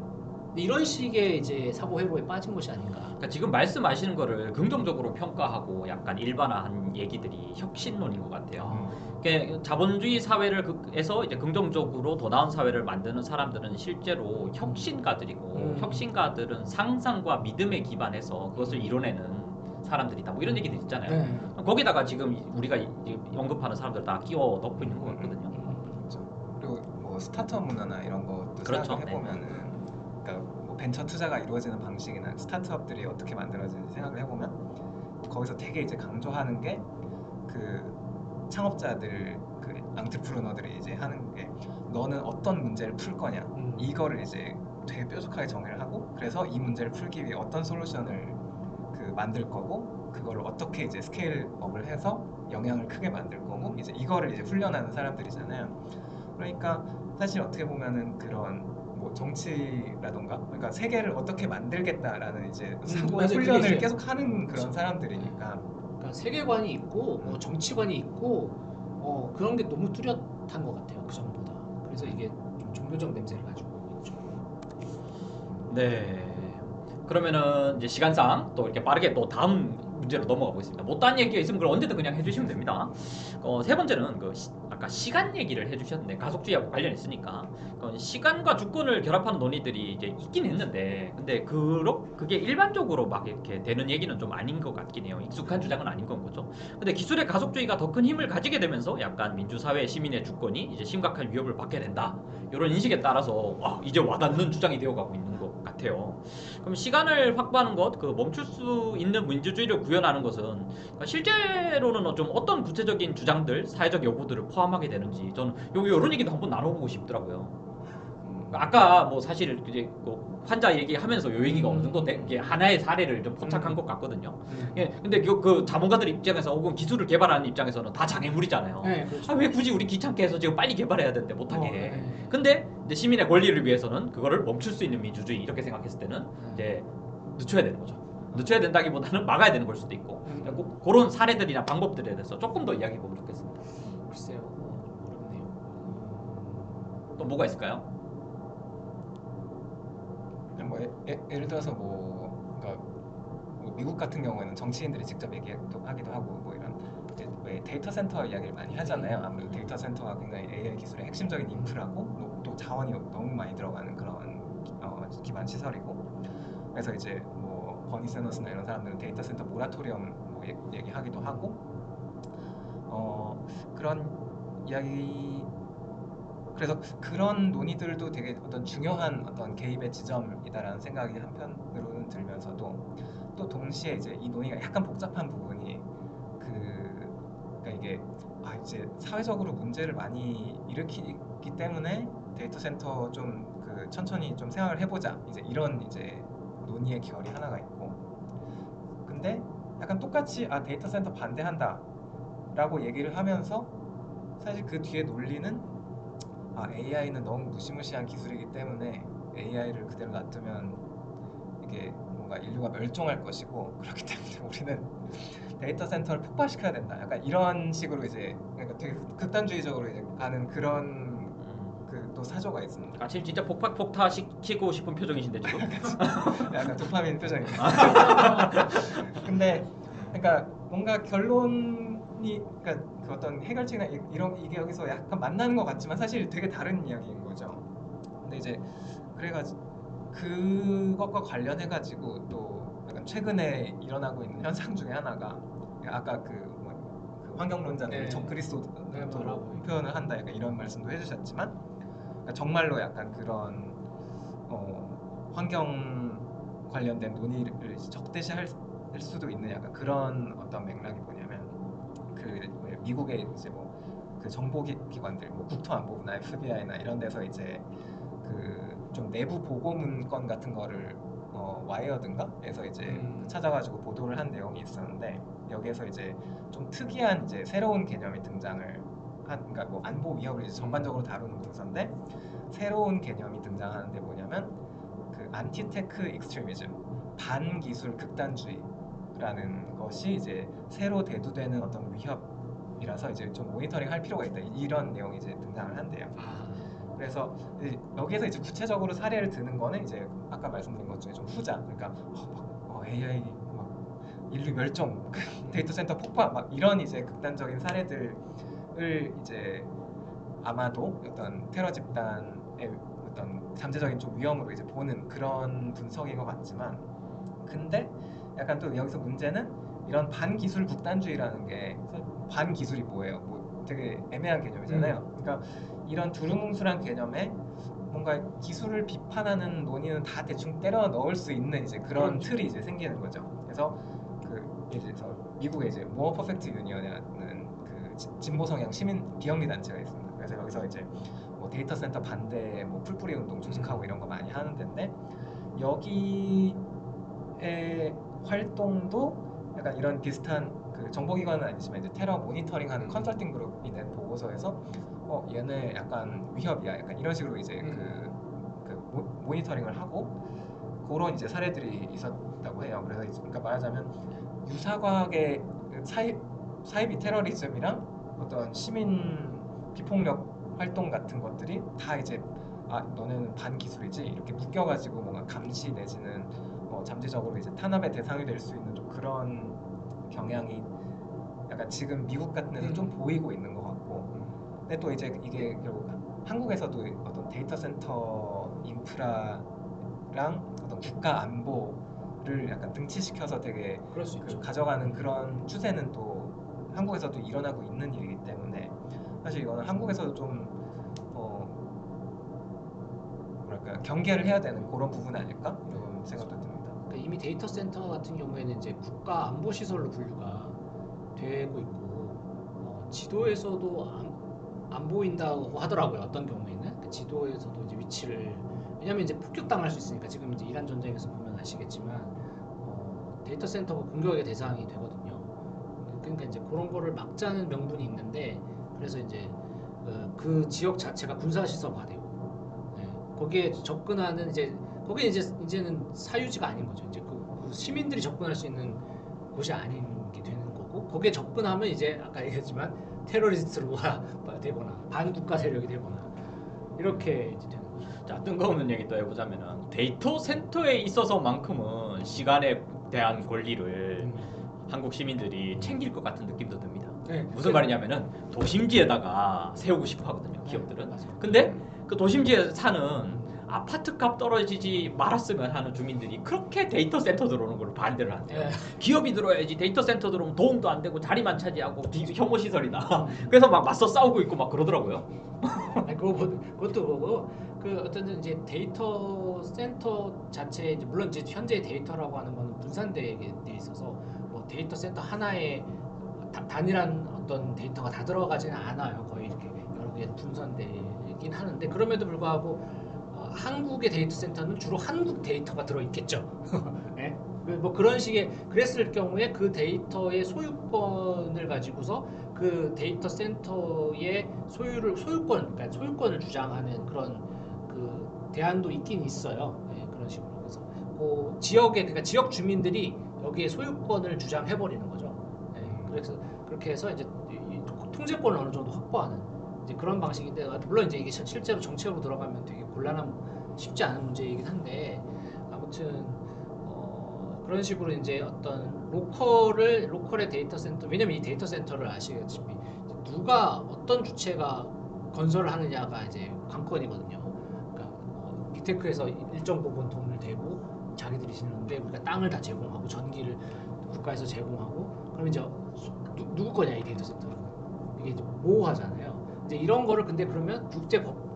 이런 식의 이제 사고 회로에 빠진 것이 아닌가. 그러니까 지금 말씀하시는 거를 긍정적으로 평가하고 약간 일반화한 얘기들이 혁신론인 것 같아요. 그러니까 자본주의 사회에서 이제 긍정적으로 더 나은 사회를 만드는 사람들은 실제로 혁신가들이고 혁신가들은 상상과 믿음에 기반해서 그것을 이뤄내는 사람들이다. 뭐 이런 얘기들 있잖아요. 네. 거기다가 지금 우리가 언급하는 사람들 다 끼워 넣고 있는 것 같거든요. 그리고 뭐 스타트업 문화나 이런 것도 그렇죠. 생각을 해보면은, 그러니까 뭐 벤처 투자가 이루어지는 방식이나 스타트업들이 어떻게 만들어지는지 생각을 해보면 거기서 되게 이제 강조하는 게 그 창업자들 그 앙트프르너들이 이제 하는 게 너는 어떤 문제를 풀 거냐 이거를 이제 되게 뾰족하게 정의를 하고, 그래서 이 문제를 풀기 위해 어떤 솔루션을 그 만들 거고 그걸 어떻게 이제 스케일업을 해서 영향을 크게 만들 거고 이제 이거를 이제 훈련하는 사람들이잖아요. 그러니까 사실 어떻게 보면은 그런 뭐 정치라던가 그러니까 세계를 어떻게 만들겠다라는 이제 사고의 맞아요. 그게 훈련을 있어요. 계속 하는 그런 사람들이니까. 그러니까 세계관이 있고 뭐 정치관이 있고 그런 게 너무 뚜렷한 것 같아요. 그 전보다. 그래서 이게 좀 종교적 냄새를 가지고 있죠. 네. 그러면은 이제 시간상 또 이렇게 빠르게 또 다음 문제로 넘어가 보겠습니다. 못다한 얘기가 있으면 그걸 언제든 그냥 해주시면 됩니다. 세 번째는 아까 시간 얘기를 해주셨는데 가속주의하고 관련있으니까 시간과 주권을 결합하는 논의들이 이제 있긴 했는데 근데 그게 일반적으로 막 이렇게 되는 얘기는 좀 아닌 것 같긴 해요. 익숙한 주장은 아닌 건 거죠. 근데 기술의 가속주의가 더 큰 힘을 가지게 되면서 약간 민주사회 시민의 주권이 이제 심각한 위협을 받게 된다. 이런 인식에 따라서 이제 와닿는 주장이 되어가고 있는 것 같아요. 그럼 시간을 확보하는 것, 멈출 수 있는 민주주의를 구현하는 것은 실제로는 좀 어떤 구체적인 주장들, 사회적 요구들을 포함하게 되는지 저는 이런 얘기도 한번 나눠보고 싶더라고요. 아까 뭐 사실 이제 환자 얘기하면서 요 얘기가 어느 정도 이게 하나의 사례를 좀 포착한 것 같거든요. 예, 근데 그 자본가들 입장에서 혹은 기술을 개발하는 입장에서는 다 장애물이잖아요. 네, 그렇죠. 왜 굳이 우리 귀찮게 해서 지금 빨리 개발해야 되는데 못하게. 네. 근데 이제 시민의 권리를 위해서는 그거를 멈출 수 있는 민주주의 이렇게 생각했을 때는 이제 늦춰야 되는 거죠. 늦춰야 된다기보다는 막아야 되는 걸 수도 있고 그런 사례들이나 방법들에 대해서 조금 더 이야기해 보면 좋겠습니다. 글쎄요, 어렵네요. 또 뭐가 있을까요? 뭐 예를 들어서 그러니까 뭐 미국 같은 경우에는 정치인들이 직접 얘기하기도 하고 뭐 이런 왜 데이터 센터 이야기를 많이 하잖아요. 아무래도 데이터 센터가 굉장히 AI 기술의 핵심적인 인프라고 또 자원이 너무 많이 들어가는 그런 기반 시설이고, 그래서 이제 뭐 버니 샌더스나 이런 사람들은 데이터 센터 모라토리엄 뭐 얘기하기도 하고, 그런 이야기. 그래서 그런 논의들도 되게 어떤 중요한 어떤 개입의 지점이다라는 생각이 한편으로는 들면서도, 또 동시에 이제 이 논의가 약간 복잡한 부분이 그러니까 이게 이제 사회적으로 문제를 많이 일으키기 때문에 데이터 센터 좀 천천히 좀 생각을 해보자, 이제 이런 이제 논의의 결이 하나가 있고, 근데 약간 똑같이 데이터 센터 반대한다라고 얘기를 하면서 사실 그 뒤에 논리는 AI는 너무 무시무시한 기술이기 때문에 AI를 그대로 놔두면 이게 뭔가 인류가 멸종할 것이고, 그렇기 때문에 우리는 데이터 센터를 폭발시켜야 된다, 약간 이런 식으로 이제 그러니까 되게 극단주의적으로 이제 가는 그런 또 사조가 있습니다. 지금 진짜 폭파시키고 싶은 표정이신데 지금? 약간 도파민 표정입니다. 근데 그러니까 뭔가 결론이, 그러니까 그 어떤 해결책이나 이런 이게 여기서 약간 만나는 것 같지만 사실 되게 다른 이야기인 거죠. 근데 이제 그래가지고 그것과 관련해가지고 또 약간 최근에 일어나고 있는 현상 중에 하나가, 아까 그 환경론자들 네. 적그리스도로 네, 표현을 한다, 약간 이런 말씀도 해주셨지만, 그러니까 정말로 약간 그런 환경 관련된 논의를 적대시할 수도 있는 약간 그런 어떤 맥락이 뭐냐면, 미국의 이제 그 정보기관들, 국토안보부나 FBI나 이런 데서 이제 좀 내부 보고 문건 같은 거를 와이어든가에서 이제 찾아가지고 보도를 한 내용이 있었는데, 여기에서 이제 좀 특이한 이제 새로운 개념이 등장을 그러니까 안보 위협을 이제 전반적으로 다루는 문서인데, 새로운 개념이 등장하는데 뭐냐면 안티테크 익스트리미즘, 반기술 극단주의라는 것이 이제 새로 대두되는 어떤 위협이라서 이제 좀 모니터링 할 필요가 있다, 이런 내용이 이제 등장을 한대요. 그래서 여기에서 이제 구체적으로 사례를 드는 거는 이제 아까 말씀드린 것 중에 좀 후자, 그러니까 AI 인류 멸종, 데이터 센터 폭파, 이런 이제 극단적인 사례들을 이제 아마도 어떤 테러 집단의 어떤 잠재적인 좀 위험으로 이제 보는 그런 분석인 것 같지만, 근데 약간 또 여기서 문제는 이런 반기술 극단주의라는 게, 반기술이 뭐예요? 되게 애매한 개념이잖아요. 그러니까 이런 두루뭉술한 개념에 뭔가 기술을 비판하는 논의는 다 대충 때려 넣을 수 있는 이제 그런 틀이 이제 생기는 거죠. 그래서 이제 미국의 이제 모어 퍼펙트 유니언이라는 진보 성향 시민 비영리 단체가 있습니다. 그래서 여기서 이제 데이터 센터 반대 풀뿌리 운동 조직하고 이런 거 많이 하는 데인데, 여기의 활동도 약간 이런 비슷한 정보기관은 아니지만 이제 테러 모니터링하는 컨설팅 그룹이 낸 보고서에서 얘네 약간 위협이야, 약간 이런 식으로 이제 모니터링을 하고 그런 이제 사례들이 있었다고 해요. 그래서 그러니까 말하자면 유사과학의 사이비 테러리즘이랑 어떤 시민 비폭력 활동 같은 것들이 다 이제 너네는 반기술이지, 이렇게 묶여가지고 뭔가 감시 내지는 잠재적으로 이제 탄압의 대상이 될 수 있는 좀 그런 경향이 약간 지금 미국 같은 데서 좀 보이고 있는 것 같고, 근데 또 이제 이게 결국 한국에서도 어떤 데이터 센터 인프라랑 어떤 국가 안보를 약간 등치시켜서 되게 그럴 수 있죠. 가져가는 그런 추세는 또 한국에서도 일어나고 있는 일이기 때문에, 사실 이거는 한국에서도 좀 뭐랄까 경계를 해야 되는 그런 부분 아닐까, 이런 생각도 듭니다. 그러니까 이미 데이터 센터 같은 경우에는 이제 국가 안보 시설로 분류가 되고 있고, 지도에서도 안 보인다고 하더라고요. 어떤 경우에는 그 지도에서도 이제 위치를, 왜냐하면 이제 폭격당할 수 있으니까. 지금 이제 이란 전쟁에서 보면 아시겠지만 데이터 센터가 공격의 대상이 되거든요. 그러니까 이제 그런 거를 막자는 명분이 있는데, 그래서 이제 그 지역 자체가 군사 시설화되고, 거기에 접근하는 거기에 이제는 사유지가 아닌 거죠. 이제 그 시민들이 접근할 수 있는 곳이 아닌 게 되는 거고, 거기에 접근하면 이제 아까 얘기했지만 테러리스트가 되거나 반국가 세력이 되거나 이렇게 이제 되는 거죠. 자, 뜬금없는 얘기 또 해보자면은 데이터 센터에 있어서만큼은 시간에 대한 권리를 한국 시민들이 챙길 것 같은 느낌도 듭니다. 네. 무슨 말이냐면은 도심지에다가 세우고 싶어 하거든요, 기업들은. 맞아요. 근데 그 도심지에 사는 아파트 값 떨어지지 말았으면 하는 주민들이 그렇게 데이터 센터 들어오는 걸 반대를 한대요. 네. 기업이 들어야지, 데이터 센터 들어오면 도움도 안 되고 자리만 차지하고 혐오 시설이다. 그래서 막 맞서 싸우고 있고 막 그러더라고요. 아니, 그것도 그거고 그 어쨌든 이제 데이터 센터 자체 이제 물론 이제 현재 데이터라고 하는 거는 분산되어 있어서 뭐 데이터 센터 하나에 단일한 어떤 데이터가 다 들어가지는 않아요. 거의 이렇게 여러 개 분산되긴 하는데 그럼에도 불구하고 한국의 데이터 센터는 주로 한국 데이터가 들어 있겠죠. 네? 뭐 그런 식의 그랬을 경우에 그 데이터의 소유권을 가지고서 그 데이터 센터의 그러니까 소유권을 주장하는 그런 그 대안도 있긴 있어요. 네, 그런 식으로 그래서 그 지역의 그러니까 지역 주민들이 여기에 소유권을 주장해 버리는 거죠. 네, 그래서 그렇게 해서 이제 이 통제권을 어느 정도 확보하는 이제 그런 방식인데 물론 이제 이게 실제로 정책으로 들어가면 되게 쉽지 않은 문제이긴 한데 아무튼 그런 식으로 이제 어떤 로컬의 데이터 센터 왜냐면 이 데이터 센터를 아시겠지만 누가 어떤 주체가 건설을 하느냐가 이제 관건이거든요. 그러니까 빅테크에서 일정 부분 돈을 대고 자기들이 짓는데 우리가 땅을 다 제공하고 전기를 국가에서 제공하고 그럼 이제 누구 거냐 이 데이터 센터는 이게 이제 모호하잖아요. 이제 이런 거를 근데 그러면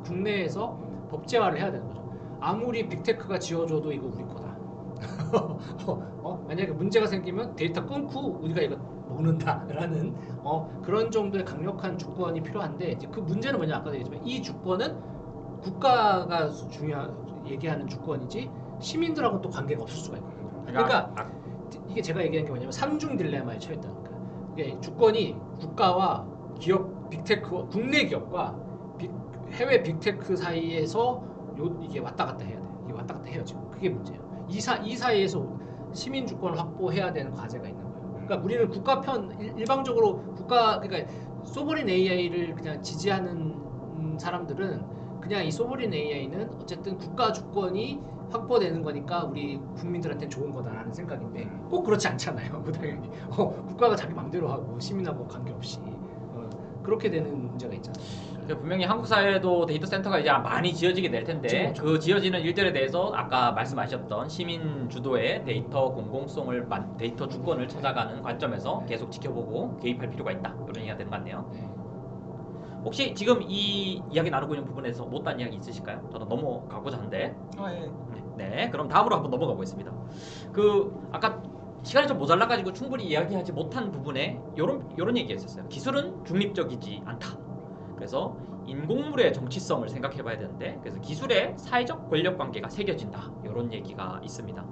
국내에서 법제화를 해야 되는 거죠. 아무리 빅테크가 지어줘도 이거 우리 거다. 만약에 문제가 생기면 데이터 끊고 우리가 이거 먹는다라는 그런 정도의 강력한 주권이 필요한데 이제 그 문제는 뭐냐 아까도 얘기했지만 이 주권은 국가가 얘기하는 주권이지 시민들하고는 또 관계가 없을 수가 있거든요. 그러니까 이게 제가 얘기한 게 뭐냐면 삼중 딜레마에 처했다는 거예요. 이게 주권이 국가와 기업 빅테크 국내 기업과 해외 빅테크 사이에서 이게 왔다 갔다 해야 돼. 이게 왔다 갔다 해요 지금. 그게 문제예요. 이 사이에서 시민 주권을 확보해야 되는 과제가 있는 거예요. 그러니까 우리는 국가 일방적으로 그러니까 소버린 AI를 그냥 지지하는 사람들은 그냥 이 소버린 AI는 어쨌든 국가 주권이 확보되는 거니까 우리 국민들한테 좋은 거다라는 생각인데 꼭 그렇지 않잖아요. 당연히 국가가 자기 맘대로 하고 시민하고 관계없이 그렇게 되는 문제가 있잖아요. 분명히 한국 사회에도 데이터 센터가 이제 많이 지어지게 될 텐데 그렇죠. 그 지어지는 일들에 대해서 아까 말씀하셨던 시민 주도의 데이터 공공성을 데이터 주권을 찾아가는 관점에서 계속 지켜보고 개입할 필요가 있다 이런 얘기가 되는 것 같네요. 네. 혹시 지금 이 이야기 나누고 있는 부분에서 못한 이야기 있으실까요? 저는 넘어가고자 하는데. 예. 네, 그럼 다음으로 한번 넘어가 보겠습니다. 아까 시간이 좀 모자라가지고 충분히 이야기하지 못한 부분에 요런 얘기가 있었어요. 기술은 중립적이지 않다. 그래서 인공물의 정치성을 생각해봐야 되는데 그래서 기술에 사회적 권력 관계가 새겨진다 이런 얘기가 있습니다.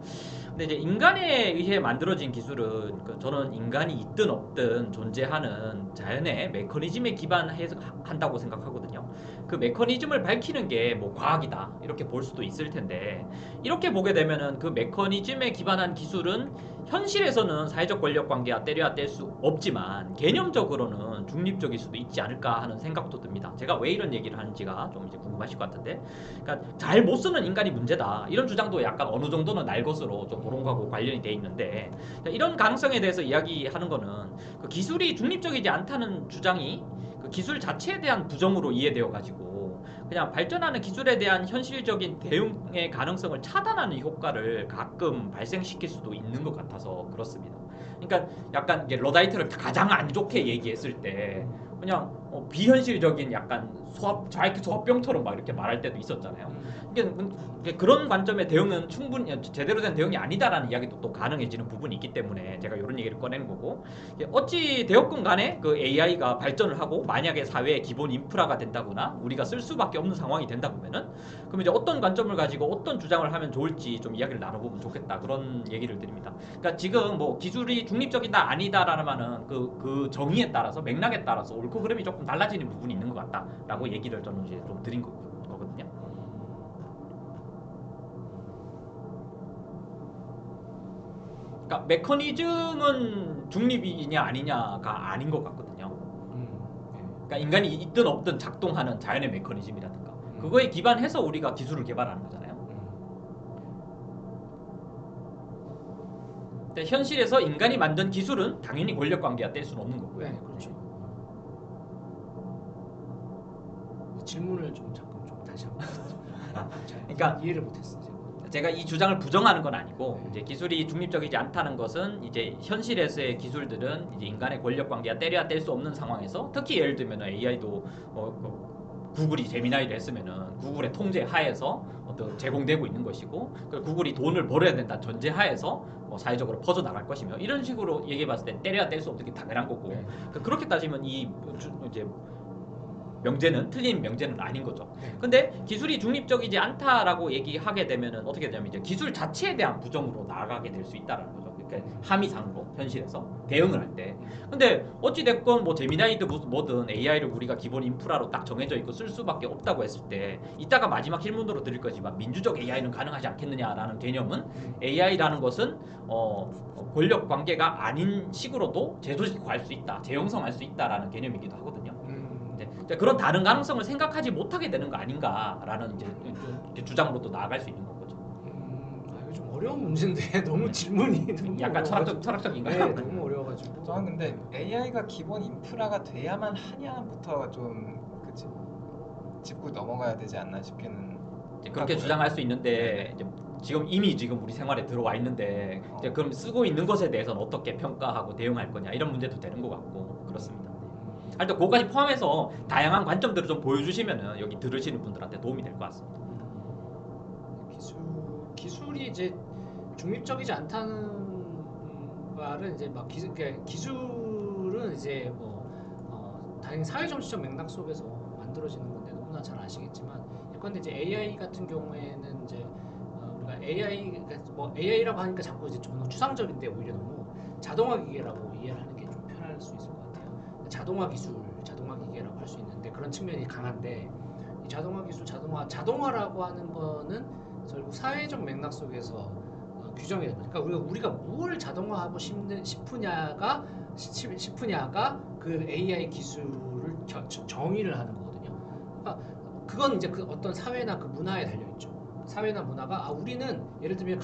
근데 이제 인간에 의해 만들어진 기술은 저는 인간이 있든 없든 존재하는 자연의 메커니즘에 기반한다고 생각하거든요. 그 메커니즘을 밝히는 게 뭐 과학이다 이렇게 볼 수도 있을 텐데 이렇게 보게 되면은 그 메커니즘에 기반한 기술은 현실에서는 사회적 권력 관계와 때려야 뗄 수 없지만 개념적으로는 중립적일 수도 있지 않을까 하는 생각도 듭니다. 제가 왜 이런 얘기를 하는지가 좀 이제 궁금하실 것 같은데, 그러니까 잘 못 쓰는 인간이 문제다 이런 주장도 약간 어느 정도는 날 것으로 좀 그런 거하고 관련이 돼 있는데 이런 가능성에 대해서 이야기하는 거는 그 기술이 중립적이지 않다는 주장이 그 기술 자체에 대한 부정으로 이해되어 가지고 그냥 발전하는 기술에 대한 현실적인 대응의 가능성을 차단하는 효과를 가끔 발생시킬 수도 있는 것 같아서 그렇습니다. 그러니까 약간 이게 러다이트를 가장 안 좋게 얘기했을 때 그냥 비현실적인 약간 좌익 소합병처럼 막 이렇게 말할 때도 있었잖아요. 이게 그런 관점의 대응은 충분히 제대로 된 대응이 아니다라는 이야기도 또 가능해지는 부분이 있기 때문에 제가 이런 얘기를 꺼내는 거고, 어찌 되었건 간에 그 AI가 발전을 하고 만약에 사회의 기본 인프라가 된다거나 우리가 쓸 수밖에 없는 상황이 된다 보면은 그럼 이제 어떤 관점을 가지고 어떤 주장을 하면 좋을지 좀 이야기를 나눠보면 좋겠다 그런 얘기를 드립니다. 그러니까 지금 뭐 기술이 중립적이다 아니다라는 그 정의에 따라서 맥락에 따라서 옳고 그름이 조금 달라지는 부분이 있는 것 같다라고 얘기를 저는 이제 좀 드린 거거든요. 그러니까 메커니즘은 중립이냐 아니냐가 아닌 것 같거든요. 그러니까 인간이 있든 없든 작동하는 자연의 메커니즘이라든가 그거에 기반해서 우리가 기술을 개발하는 거잖아요. 근데 현실에서 인간이 만든 기술은 당연히 권력 관계와 뗄 수는 없는 거고요. 네, 그렇죠. 질문을 좀 잠깐 좀 다시 한번 잘 그러니까 이해를 못했어요. 제가 이 주장을 부정하는 건 아니고 이제 기술이 중립적이지 않다는 것은 이제 현실에서의 기술들은 이제 인간의 권력 관계와 때려야 뗄 수 없는 상황에서 특히 예를 들면 AI도 구글이 제미나이를 했으면은 구글의 통제 하에서 어떤 제공되고 있는 것이고 그 구글이 돈을 벌어야 된다 전제 하에서 사회적으로 퍼져 나갈 것이며 이런 식으로 얘기해 봤을 때 때려야 뗄 수 없는 게 당연한 거고 그렇게 따지면 이제 명제는 틀린 명제는 아닌 거죠. 근데 기술이 중립적이지 않다라고 얘기하게 되면은 어떻게 되냐면 이제 기술 자체에 대한 부정으로 나아가게 될 수 있다라는 거죠. 그러니까 함의상으로 현실에서 대응을 할 때. 근데 어찌 됐건 뭐 제미나이든 뭐든 AI를 우리가 기본 인프라로 딱 정해져 있고 쓸 수밖에 없다고 했을 때 이따가 마지막 질문으로 드릴 거지만 민주적 AI는 가능하지 않겠느냐라는 개념은 AI라는 것은 권력 관계가 아닌 식으로도 제도직화할 수 있다, 재형성할 수 있다라는 개념이기도 하거든요. 이제 그런 다른 가능성을 생각하지 못하게 되는 거 아닌가라는 이제 이렇게 주장으로 또 나아갈 수 있는 거죠. 이거 좀 어려운 문제인데 너무 질문이 너무 약간 어려워가지고. 철학적인가요? 네, 너무 어려워가지고. 저는 근데 AI가 기본 인프라가 돼야만 하냐부터 좀 그치 짚고 넘어가야 되지 않나 싶기는 이제 그렇게 하고요. 주장할 수 있는데 이제 지금 우리 생활에 들어와 있는데 이제 그럼 쓰고 있는 것에 대해서는 어떻게 평가하고 대응할 거냐 이런 문제도 되는 것 같고 그렇습니다. 하여튼 그거까지 포함해서 다양한 관점들을 좀 보여주시면은 여기 들으시는 분들한테 도움이 될 것 같습니다. 기술이 이제 중립적이지 않다는 말은 이제 막 기술은 이제 당연히 사회 정치적 맥락 속에서 만들어지는 건데 너무나 잘 아시겠지만 예컨대 이제 AI 같은 경우에는 이제 우리가 AI라고 하니까 자꾸 이제 너무 추상적인데 오히려 너무 자동화 기계라고 이해를 하는 게 좀 편할 수 있을 것 같아요. 자동화 기술, 자동화 기계라고 할 수 있는데 그런 측면이 강한데 이 자동화 기술, 자동화라고 하는 거는 결국 사회적 맥락 속에서 규정이 되는 거죠. 그러니까 우리가 무엇을 자동화하고 싶으냐가 그 AI 기술을 정의를 하는 거거든요. 그러니까 그건 이제 그 어떤 사회나 그 문화에 달려 있죠. 사회나 문화가 우리는 예를 들면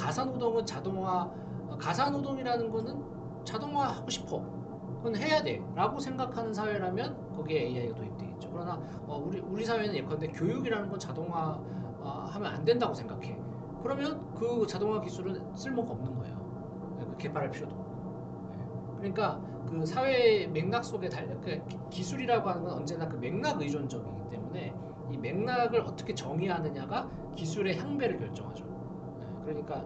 가사노동이라는 거는 자동화하고 싶어. 그건 해야 돼라고 생각하는 사회라면 거기에 AI가 도입되겠죠. 그러나 우리 사회는 예컨대 교육이라는 건 자동화하면 안 된다고 생각해. 그러면 그 자동화 기술은 쓸모가 없는 거예요. 개발할 필요도 없고. 그러니까 그 사회 맥락 속에 기술이라고 하는 건 언제나 그 맥락 의존적이기 때문에 이 맥락을 어떻게 정의하느냐가 기술의 향배를 결정하죠. 그러니까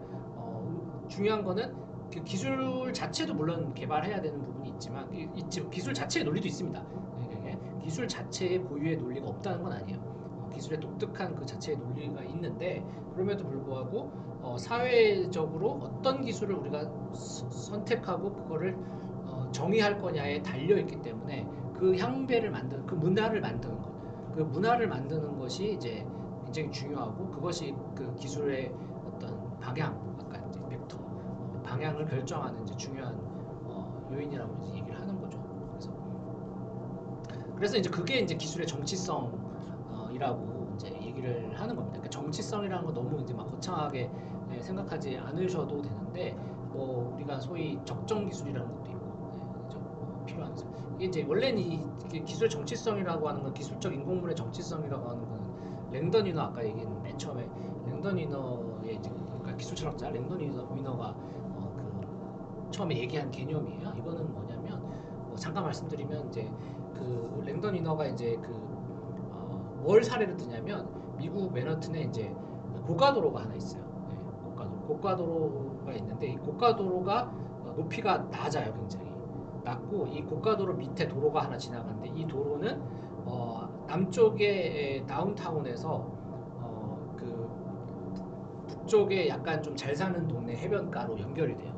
중요한 거는 그 기술 자체도 물론 개발해야 되는 부분이 있지만 기술 자체의 논리도 있습니다. 기술 자체의 고유의 논리가 없다는 건 아니에요. 기술의 독특한 그 자체의 논리가 있는데 그럼에도 불구하고 사회적으로 어떤 기술을 우리가 선택하고 그거를 정의할 거냐에 달려 있기 때문에 그 향배를 만드는 그 문화를 만드는 것이 이제 굉장히 중요하고 그것이 그 기술의 어떤 방향, 아까 이제 벡터 방향을 결정하는 이제 중요한 요인이라고 이제 얘기를 하는 거죠. 그래서 이제 그게 이제 기술의 정치성이라고 이제 얘기를 하는 겁니다. 그러니까 정치성이라는 거 너무 이제 막 거창하게 생각하지 않으셔도 되는데 우리가 소위 적정 기술이라는 것도 있고 필요한 기술. 이게 이제 원래는 이 기술의 정치성이라고 하는 건 기술적 인공물의 정치성이라고 하는 거는 랭던 위너 아까 얘기했는 맨 처음에 랭던 위너의 이제 그러니까 기술 철학자 랭던 위너가 처음에 얘기한 개념이에요. 이거는 뭐냐면 잠깐 말씀드리면 이제 그 랭던 위너가 이제 뭘 사례를 드냐면 미국 맨하튼에 이제 고가도로가 하나 있어요. 고가도로가 있는데 이 고가도로가 높이가 낮아요, 굉장히 낮고 이 고가도로 밑에 도로가 하나 지나가는데 이 도로는 남쪽의 다운타운에서 그 북쪽에 약간 좀 잘 사는 동네 해변가로 연결이 돼요.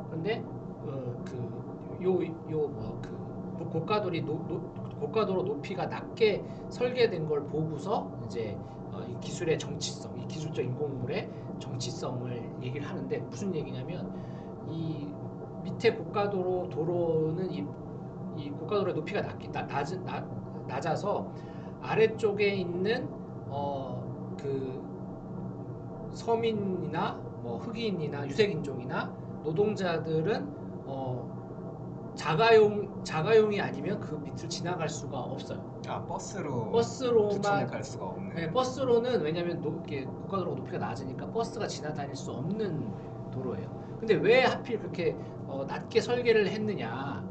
그런데 고가도로 높이가 낮게 설계된 걸 보고서 이제 이 기술의 정치성, 이 기술적 인공물의 정치성을 얘기를 하는데 무슨 얘기냐면 이 밑에 도로는 이 고가도로의 높이가 낮아서 아래쪽에 있는 그 서민이나 흑인이나 유색인종이나 노동자들은 자가용이 아니면 그 밑을 지나갈 수가 없어요. 아 부천에 버스로만 갈 수가 없는. 네, 버스로는 왜냐하면 고가도로가 높이가 낮으니까 버스가 지나다닐 수 없는 도로예요. 근데 왜 하필 그렇게 낮게 설계를 했느냐?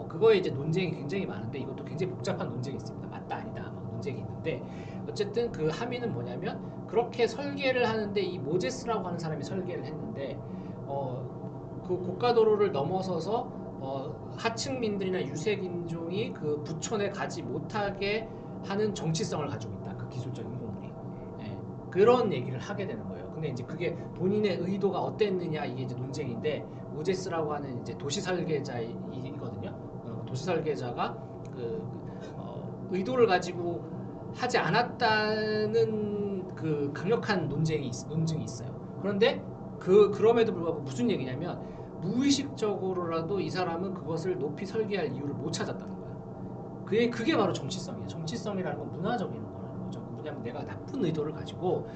그거에 이제 논쟁이 굉장히 많은데 이것도 굉장히 복잡한 논쟁이 있습니다. 맞다 아니다 막 논쟁이 있는데 어쨌든 그 함의는 뭐냐면 그렇게 설계를 하는데 이 모제스라고 하는 사람이 설계를 했는데 그 고가도로를 넘어서서 하층민들이나 유색인종이 그 부촌에 가지 못하게 하는 정치성을 가지고 있다. 그 기술적인 공물이. 예, 그런 얘기를 하게 되는 거예요. 근데 이제 그게 본인의 의도가 어땠느냐 이게 이제 논쟁인데 모제스라고 하는 이제 도시 설계자이거든요. 도시 설계자가 의도를 가지고 하지 않았다는 그 강력한 논증이 있어요. 그런데 그럼에도 불구하고 무슨 얘기냐면 무의식적으로라도 이 사람은 그것을 높이 설계할 이유를 못 찾았다는 거예요. 그게 바로 정치성이에요. 정치성이라는 건 문화적인 거라는 거죠. 뭐냐면 내가 나쁜 의도를 가지고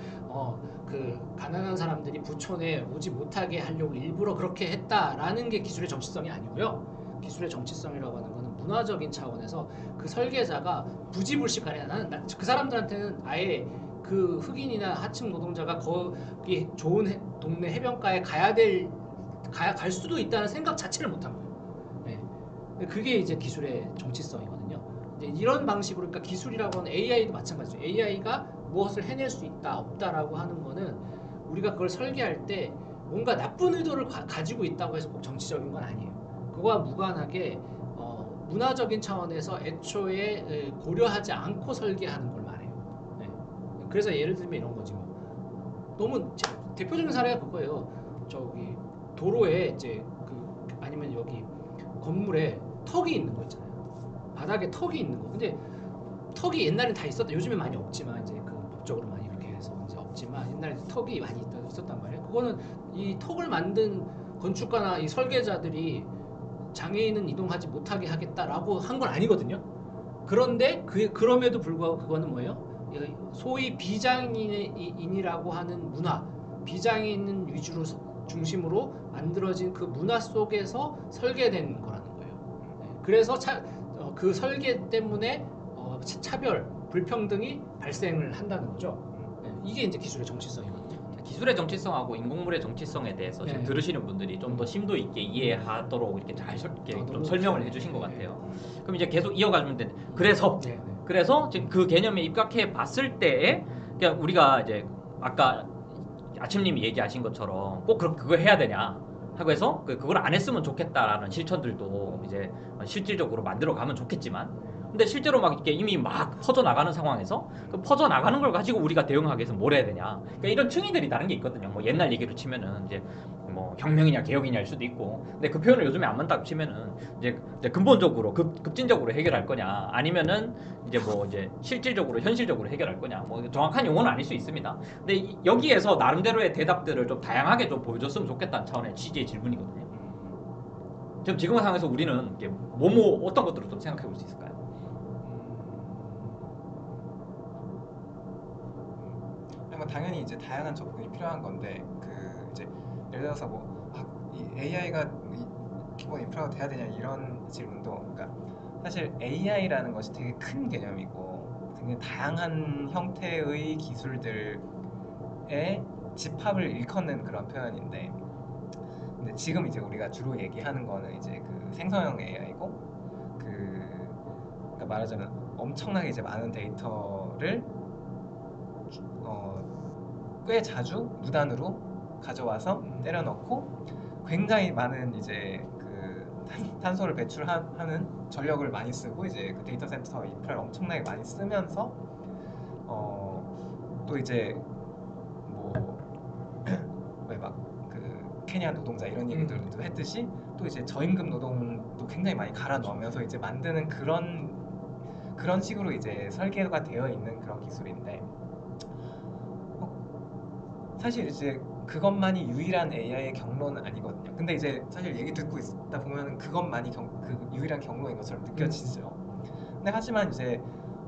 그 가난한 사람들이 부촌에 오지 못하게 하려고 일부러 그렇게 했다라는 게 기술의 정치성이 아니고요. 기술의 정치성이라고 하는 거는 문화적인 차원에서 그 설계자가 부지불식간에 나는 그 사람들한테는 아예 그 흑인이나 하층 노동자가 거기 좋은 동네 해변가에 갈 수도 있다는 생각 자체를 못한 거예요. 네. 그게 이제 기술의 정치성이거든요. 이제 이런 방식으로 그러니까 기술이라고 하는 AI도 마찬가지죠. AI가 무엇을 해낼 수 있다 없다라고 하는 거는 우리가 그걸 설계할 때 뭔가 나쁜 의도를 가지고 있다고 해서 꼭 정치적인 건 아니에요. 그거와 무관하게 문화적인 차원에서 애초에 고려하지 않고 설계하는 걸 말해요. 네. 그래서 예를 들면 이런 거지 뭐. 너무 대표적인 사례가 그거예요. 저기 도로에 이제 아니면 여기 건물에 턱이 있는 거 있잖아요. 바닥에 턱이 있는 거. 근데 턱이 옛날엔 다 있었다. 요즘에 많이 없지만 이제 그 법적으로 많이 이렇게 해서 이제 없지만 옛날에 턱이 많이 있었단 말이에요. 그거는 이 턱을 만든 건축가나 이 설계자들이 장애인은 이동하지 못하게 하겠다라고 한 건 아니거든요. 그런데 그럼에도 불구하고 그거는 뭐예요? 소위 비장애인이라고 하는 문화, 비장애인 위주로 중심으로 만들어진 그 문화 속에서 설계된 거라는 거예요. 네. 그래서 그 설계 때문에 차별, 불평등이 발생을 한다는 거죠. 네. 이게 이제 기술의 정치성이거든요. 기술의 정치성하고 인공물의 정치성에 대해서 지금 네. 들으시는 분들이 좀 더 심도 있게 이해하도록 이렇게 잘 좀 설명을 해주신 것 같아요. 그럼 이제 계속 이어가면 되는데 그래서 지금 그 개념에 입각해 봤을 때에 그냥 우리가 이제 아까 아침님이 얘기하신 것처럼 꼭 그거 해야 되냐 하고 해서 그걸 안 했으면 좋겠다라는 실천들도 이제 실질적으로 만들어 가면 좋겠지만 근데 실제로 막 이렇게 이미 막 퍼져 나가는 상황에서 그 퍼져 나가는 걸 가지고 우리가 대응하기 위해서 뭘 해야 되냐 그러니까 이런 층위들이 다른 게 있거든요. 뭐 옛날 얘기로 치면은 이제 뭐 혁명이냐 개혁이냐일 수도 있고 근데 그 표현을 요즘에 안 만다고 치면은 이제 근본적으로 급진적으로 해결할 거냐 아니면은 이제 뭐 이제 실질적으로 현실적으로 해결할 거냐 뭐 정확한 용어는 아닐 수 있습니다. 근데 여기에서 나름대로의 대답들을 좀 다양하게 좀 보여줬으면 좋겠다는 차원의 취지의 질문이거든요. 지금 상황에서 우리는 이게 어떤 것들을 좀 생각해 볼 수 있을까요? 그러면 당연히 이제 다양한 접근이 필요한 건데 이제 예를 들어서 이 AI가 기본 인프라가 돼야 되냐 이런 질문도 그러니까 사실 AI라는 것이 되게 큰 개념이고 되게 다양한 형태의 기술들의 집합을 일컫는 그런 표현인데 근데 지금 이제 우리가 주로 얘기하는 거는 이제 그 생성형 AI고 그러니까 말하자면 엄청나게 이제 많은 데이터를 꽤 자주 무단으로 가져와서 때려넣고 굉장히 많은 이제 그 탄소를 배출하는 전력을 많이 쓰고 이제 그 데이터 센터 인프라를 엄청나게 많이 쓰면서 또 이제 뭐 왜 막 그 케냐 노동자 이런 얘기들도 했듯이 또 이제 저임금 노동도 굉장히 많이 갈아 넣으면서 이제 만드는 그런 식으로 이제 설계가 되어 있는 그런 기술인데 사실 이제 그것만이 유일한 AI의 경로는 아니거든요. 근데 이제 사실 얘기 듣고 있다 보면 그것만이 그 유일한 경로인 것처럼 느껴지죠. 근데 하지만 이제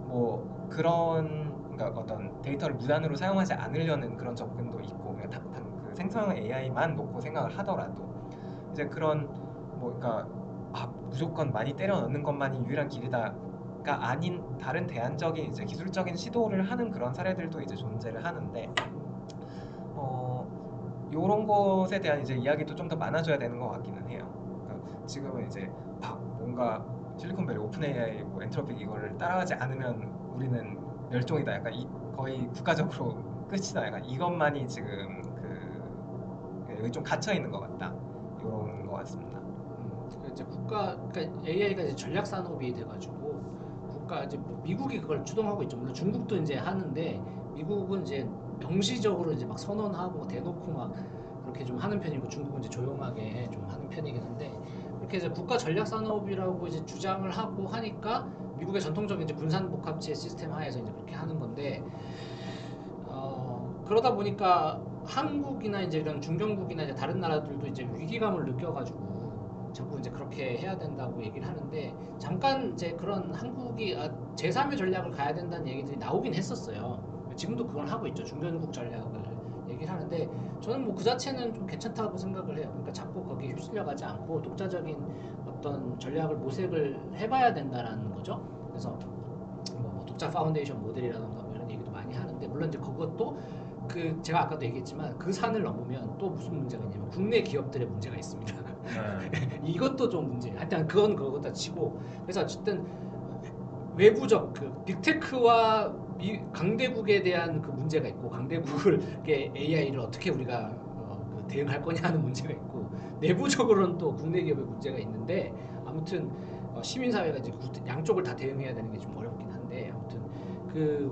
뭐 그러니까 어떤 데이터를 무단으로 사용하지 않으려는 그런 접근도 있고 그냥 그 생성형 AI만 놓고 생각을 하더라도 이제 그런 그러니까 무조건 많이 때려 넣는 것만이 유일한 길이다가 아닌 다른 대안적인 이제 기술적인 시도를 하는 그런 사례들도 이제 존재를 하는데 이런 것에 대한 이제 이야기도 좀 더 많아져야 되는 것 같기는 해요. 그러니까 지금은 이제 막 뭔가 실리콘밸리, 오픈 AI, 뭐 엔트로픽 이거를 따라하지 않으면 우리는 멸종이다. 약간 거의 국가적으로 끝이다. 약간 이것만이 지금 여기 좀 갇혀 있는 것 같다. 이런 것 같습니다. 이제 그러니까 AI가 이제 전략 산업이 돼가지고 이제 뭐 미국이 그걸 주동하고 있죠. 물론 중국도 이제 하는데 미국은 이제 명시적으로 이제 막 선언하고 대놓고 막 그렇게 좀 하는 편이고 중국은 이제 조용하게 좀 하는 편이긴 한데 그렇게 이제 국가 전략 산업이라고 이제 주장을 하고 하니까 미국의 전통적인 이제 군산 복합체 시스템 하에서 이제 그렇게 하는 건데 그러다 보니까 한국이나 이제 이런 중견국이나 이제 다른 나라들도 이제 위기감을 느껴가지고 자꾸 이제 그렇게 해야 된다고 얘기를 하는데 잠깐 이제 그런 한국이 제3의 전략을 가야 된다는 얘기들이 나오긴 했었어요. 지금도 그걸 하고 있죠. 중견국 전략을 얘기를 하는데 저는 뭐 그 자체는 좀 괜찮다고 생각을 해요. 그러니까 자꾸 거기에 휩쓸려가지 않고 독자적인 어떤 전략을 모색을 해봐야 된다라는 거죠. 그래서 뭐 독자 파운데이션 모델이라던가 뭐 이런 얘기도 많이 하는데 물론 이제 그것도 제가 아까도 얘기했지만 그 산을 넘으면 또 무슨 문제가 있냐면 국내 기업들의 문제가 있습니다. 이것도 좀 문제예요. 하여튼 그것도 치고 그래서 어쨌든 외부적 빅테크와 강대국에 대한 그 문제가 있고 강대국의 AI를 어떻게 우리가 대응할 거냐 하는 문제가 있고 내부적으로는 또 국내 기업의 문제가 있는데 아무튼 시민사회가 이제 양쪽을 다 대응해야 되는 게 좀 어렵긴 한데 아무튼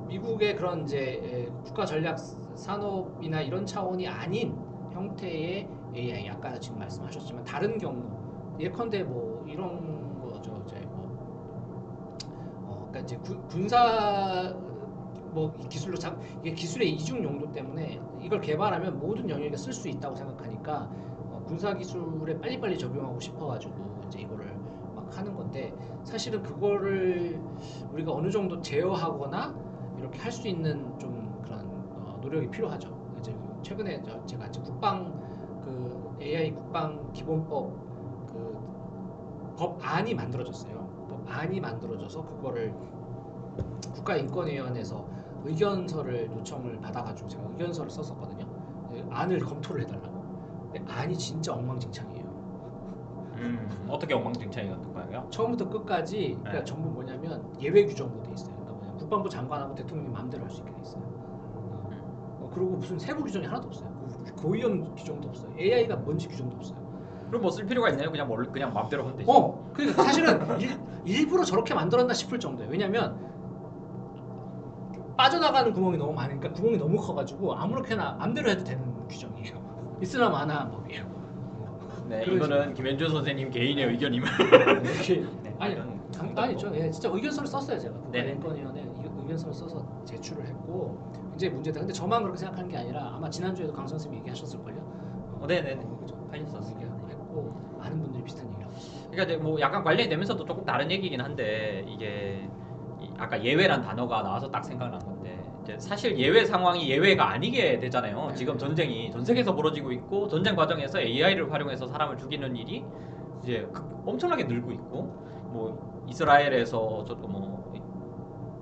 미국의 그런 이제 국가 전략 산업이나 이런 차원이 아닌 형태의 AI 아까 지금 말씀하셨지만 다른 경우 예컨대 뭐 이런 거죠. 이제 그러니까 이제 군사 뭐 기술로 이게 기술의 이중 용도 때문에 이걸 개발하면 모든 영역에 쓸 수 있다고 생각하니까 군사 기술에 빨리빨리 적용하고 싶어가지고 이제 이거를 막 하는 건데 사실은 그거를 우리가 어느 정도 제어하거나 이렇게 할 수 있는 좀 그런 노력이 필요하죠. 이제 최근에 제가 이제 국방 AI 국방 기본법 법안이 만들어졌어요. 법안이 만들어져서 그거를 국가인권위원회에서 의견서를 요청을 받아가지고 제가 의견서를 썼었거든요. 안을 검토를 해달라고. 근데 안이 진짜 엉망진창이에요. 어떻게 엉망진창이었던 거예요? 처음부터 끝까지 그러니까 네. 전부 뭐냐면 예외 규정으로 돼 있어요. 그러니까 뭐냐면 국방부 장관하고 대통령이 마음대로 할 수 있게 돼 있어요. 그리고 무슨 세부 규정이 하나도 없어요. 고위험 규정도 없어요. AI가 뭔지 규정도 없어요. 그럼 뭐 쓸 필요가 있나요? 그냥 마음대로 하면 되지. 그러니까 사실은 일부러 저렇게 만들었나 싶을 정도예요. 왜냐면 빠져나가는 구멍이 너무 많으니까 구멍이 너무 커가지고 아무렇게나 맘대로 해도 되는 규정이에요. 있으나 마나 법이에요. 네, 그러지. 이거는 김현준 선생님 개인의 의견임을. 네, 아니죠. 예, 진짜 의견서를 썼어요 제가. 네네. 국가인권위원회 의견서를 써서 제출을 했고 이제 문제다. 근데 저만 그렇게 생각하는 게 아니라 아마 지난주에도 강 선생님이 얘기하셨을걸요. 네네네. 하셨었어요. 했고 많은 분들이 비슷한 얘기를 하고 있어요. 그러니까 이제 뭐 약간 관련이 되면서도 조금 다른 얘기긴 한데 이게 아까 예외란 단어가 나와서 딱 생각난 건데 이제 사실 예외 상황이 예외가 아니게 되잖아요. 네. 지금 전쟁이 전 세계에서 벌어지고 있고 전쟁 과정에서 AI를 활용해서 사람을 죽이는 일이 이제 엄청나게 늘고 있고 뭐 이스라엘에서 저도 뭐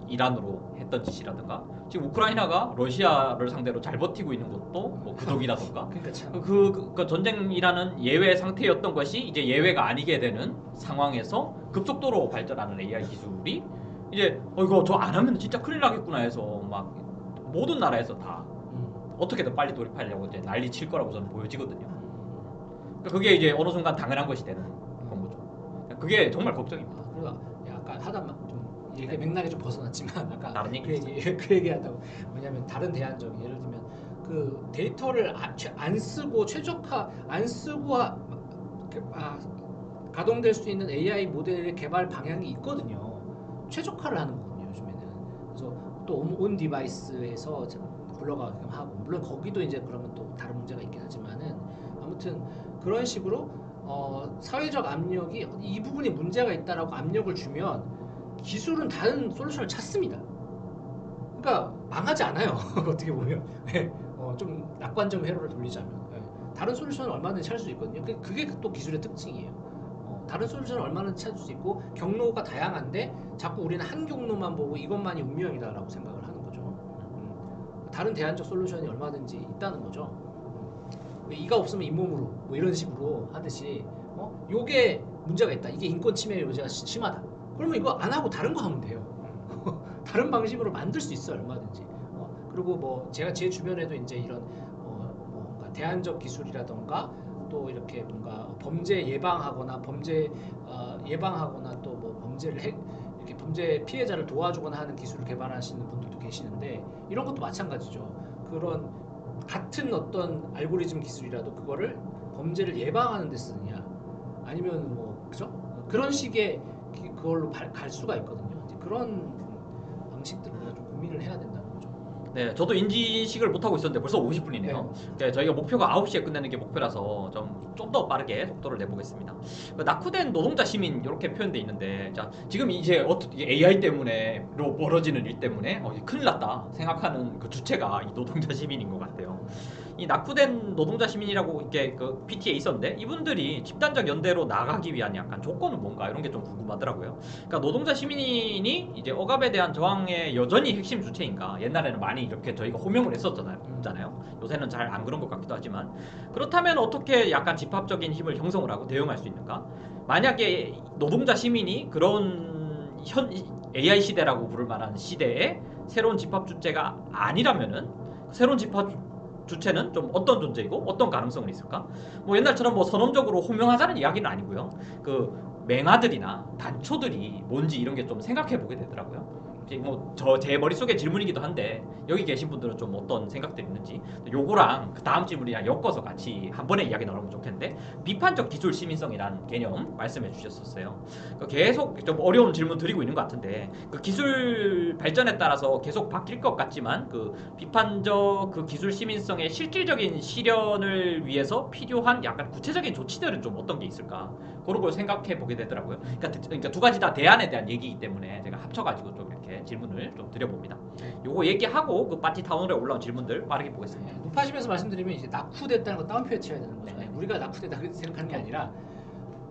이란으로 했던 짓이라든가 지금 우크라이나가 러시아를 상대로 잘 버티고 있는 것도 뭐 그독이라든가 그러니까 참. 그 전쟁이라는 예외 상태였던 것이 이제 예외가 아니게 되는 상황에서 급속도로 발전하는 AI 기술이 이제 이거 저 안 하면 진짜 큰일 나겠구나 해서 막 모든 나라에서 다 어떻게든 빨리 돌입하려고 이제 난리 칠 거라고 저는 보여지거든요. 그러니까 그게 이제 어느 순간 당연한 것이 되는 건 거죠. 그게 정말 걱정입니다. 그리고 아까 하다 좀 얘기 맥락이 좀 벗어났지만 아까 다른 그 얘기죠. 그 얘기하다고 뭐냐면 다른 대안적 예를 들면 그 데이터를 안 쓰고 최적화 안 쓰고 가동될 수 있는 AI 모델의 개발 방향이 있거든요. 최적화를 하는 거거든요 요즘에는. 그래서 또 온 디바이스에서 굴러가게끔 하고 물론 거기도 이제 그러면 또 다른 문제가 있긴 하지만은 아무튼 그런 식으로 사회적 압력이 이 부분이 문제가 있다라고 압력을 주면 기술은 다른 솔루션을 찾습니다. 그러니까 망하지 않아요. 어떻게 보면 좀 낙관적 회로를 돌리자면 다른 솔루션을 얼마든지 찾을 수 있거든요. 그게 또 기술의 특징이에요. 다른 솔루션을 얼마든지 찾을 수 있고 경로가 다양한데 자꾸 우리는 한 경로만 보고 이것만이 운명이다라고 생각을 하는 거죠. 다른 대안적 솔루션이 얼마든지 있다는 거죠. 이가 없으면 잇몸으로 뭐 이런 식으로 하듯이 요게 문제가 있다. 이게 인권 침해 요지가 심하다. 그러면 이거 안 하고 다른 거 하면 돼요. 다른 방식으로 만들 수 있어요, 얼마든지. 그리고 뭐 제가 제 주변에도 이제 이런 뭔가 대안적 기술이라던가 또 이렇게 뭔가 범죄 예방하거나 예방하거나 또 뭐 이렇게 범죄 피해자를 도와주거나 하는 기술을 개발하시는 분들도 계시는데 이런 것도 마찬가지죠. 그런 같은 어떤 알고리즘 기술이라도 그거를 범죄를 예방하는 데 쓰느냐 아니면 뭐 그죠? 그런 식의 그걸로 갈 수가 있거든요. 이제 그런 방식들을 우리가 좀 고민을 해야 된다는 거죠. 네, 저도 인지식을 못하고 있었는데 벌써 50분이네요. 네, 저희가 목표가 9시에 끝내는 게 목표라서 좀 더 빠르게 속도를 내보겠습니다. 낙후된 노동자 시민 이렇게 표현돼 있는데, 자, 지금 이제 어떻게 AI 때문에 벌어지는 일 때문에 큰일 났다 생각하는 그 주체가 이 노동자 시민인 것 같아요. 이 낙후된 노동자 시민이라고 이렇게 그 PT에 있었는데 이분들이 집단적 연대로 나가기 위한 약간 조건은 뭔가 이런 게 좀 궁금하더라고요. 그러니까 노동자 시민이 이제 억압에 대한 저항의 여전히 핵심 주체인가? 옛날에는 많이 이렇게 저희가 호명을 했었잖아요. 요새는 잘 안 그런 것 같기도 하지만 그렇다면 어떻게 약간 집합적인 힘을 형성을 하고 대응할 수 있는가? 만약에 노동자 시민이 그런 AI 시대라고 부를 만한 시대에 새로운 집합 주체가 아니라면은 새로운 집합 주체는 좀 어떤 존재이고 어떤 가능성은 있을까? 뭐 옛날처럼 뭐 선언적으로 호명하자는 이야기는 아니고요. 그 맹아들이나 단초들이 뭔지 이런 게 좀 생각해 보게 되더라고요. 뭐 제 머릿속에 질문이기도 한데 여기 계신 분들은 좀 어떤 생각들이 있는지 요거랑 그 다음 질문이랑 엮어서 같이 한 번에 이야기 나누면 좋겠는데, 비판적 기술 시민성이란 개념 말씀해 주셨었어요. 계속 좀 어려운 질문 드리고 있는 것 같은데 그 기술 발전에 따라서 계속 바뀔 것 같지만 그 비판적 그 기술 시민성의 실질적인 실현을 위해서 필요한 약간 구체적인 조치들은 좀 어떤 게 있을까? 그런 걸 생각해 보게 되더라고요. 그러니까 두 가지 다 대안에 대한 얘기이기 때문에 제가 합쳐가지고 좀 이렇게 질문을 좀 드려봅니다. 요거 얘기하고 그 파티 타운홀에 올라온 질문들 빠르게 보겠습니다. 높아지면서 말씀드리면 이제 낙후됐다는 거 따옴표에 쳐야 되는 거죠. 우리가 낙후됐다 생각하는 게 아니라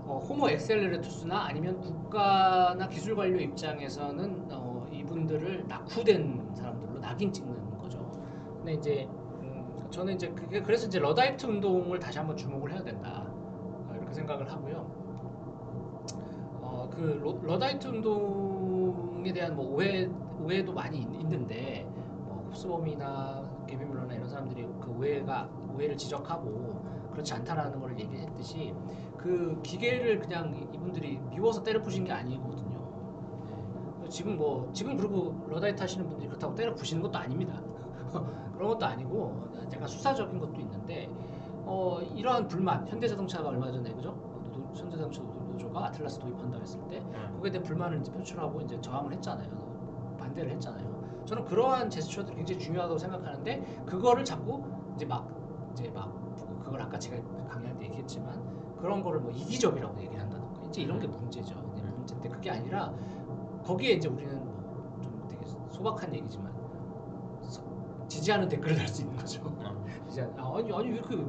호모 엑셀레르투스나 아니면 국가나 기술 관료 입장에서는 이분들을 낙후된 사람들로 낙인 찍는 거죠. 근데 이제 저는 이제 그래서 이제 러다이트 운동을 다시 한번 주목을 해야 된다 이렇게 생각을 하고요. 그 러다이트 운동에 대한 뭐 오해도 많이 있는데 홉스범이나 게빈 밀러나 이런 사람들이 그 오해를 지적하고 그렇지 않다라는 걸 얘기했듯이 그 기계를 그냥 이분들이 미워서 때려 부신 게 아니거든요. 네. 지금 그리고 러다이트 하시는 분들이 그렇다고 때려 부시는 것도 아닙니다. 그런 것도 아니고 약간 수사적인 것도 있는데 이러한 불만, 현대자동차가 얼마 전에 그죠? 현대자동차 노조가 아틀라스 도입한다고 했을 때 거기에 대한 불만을 이제 표출하고 이제 저항을 했잖아요. 반대를 했잖아요. 저는 그러한 제스처들이 굉장히 중요하다고 생각하는데 그거를 자꾸 이제 막 그걸 아까 제가 강의할 때 얘기했지만 그런 거를 뭐 이기적이라고 얘기를 한다는 거 이제 이런 게 문제죠. 문제인데 그게 아니라 거기에 이제 우리는 뭐 좀 되게 소박한 얘기지만 지지하는 댓글을 달 수 있는 거죠. 아니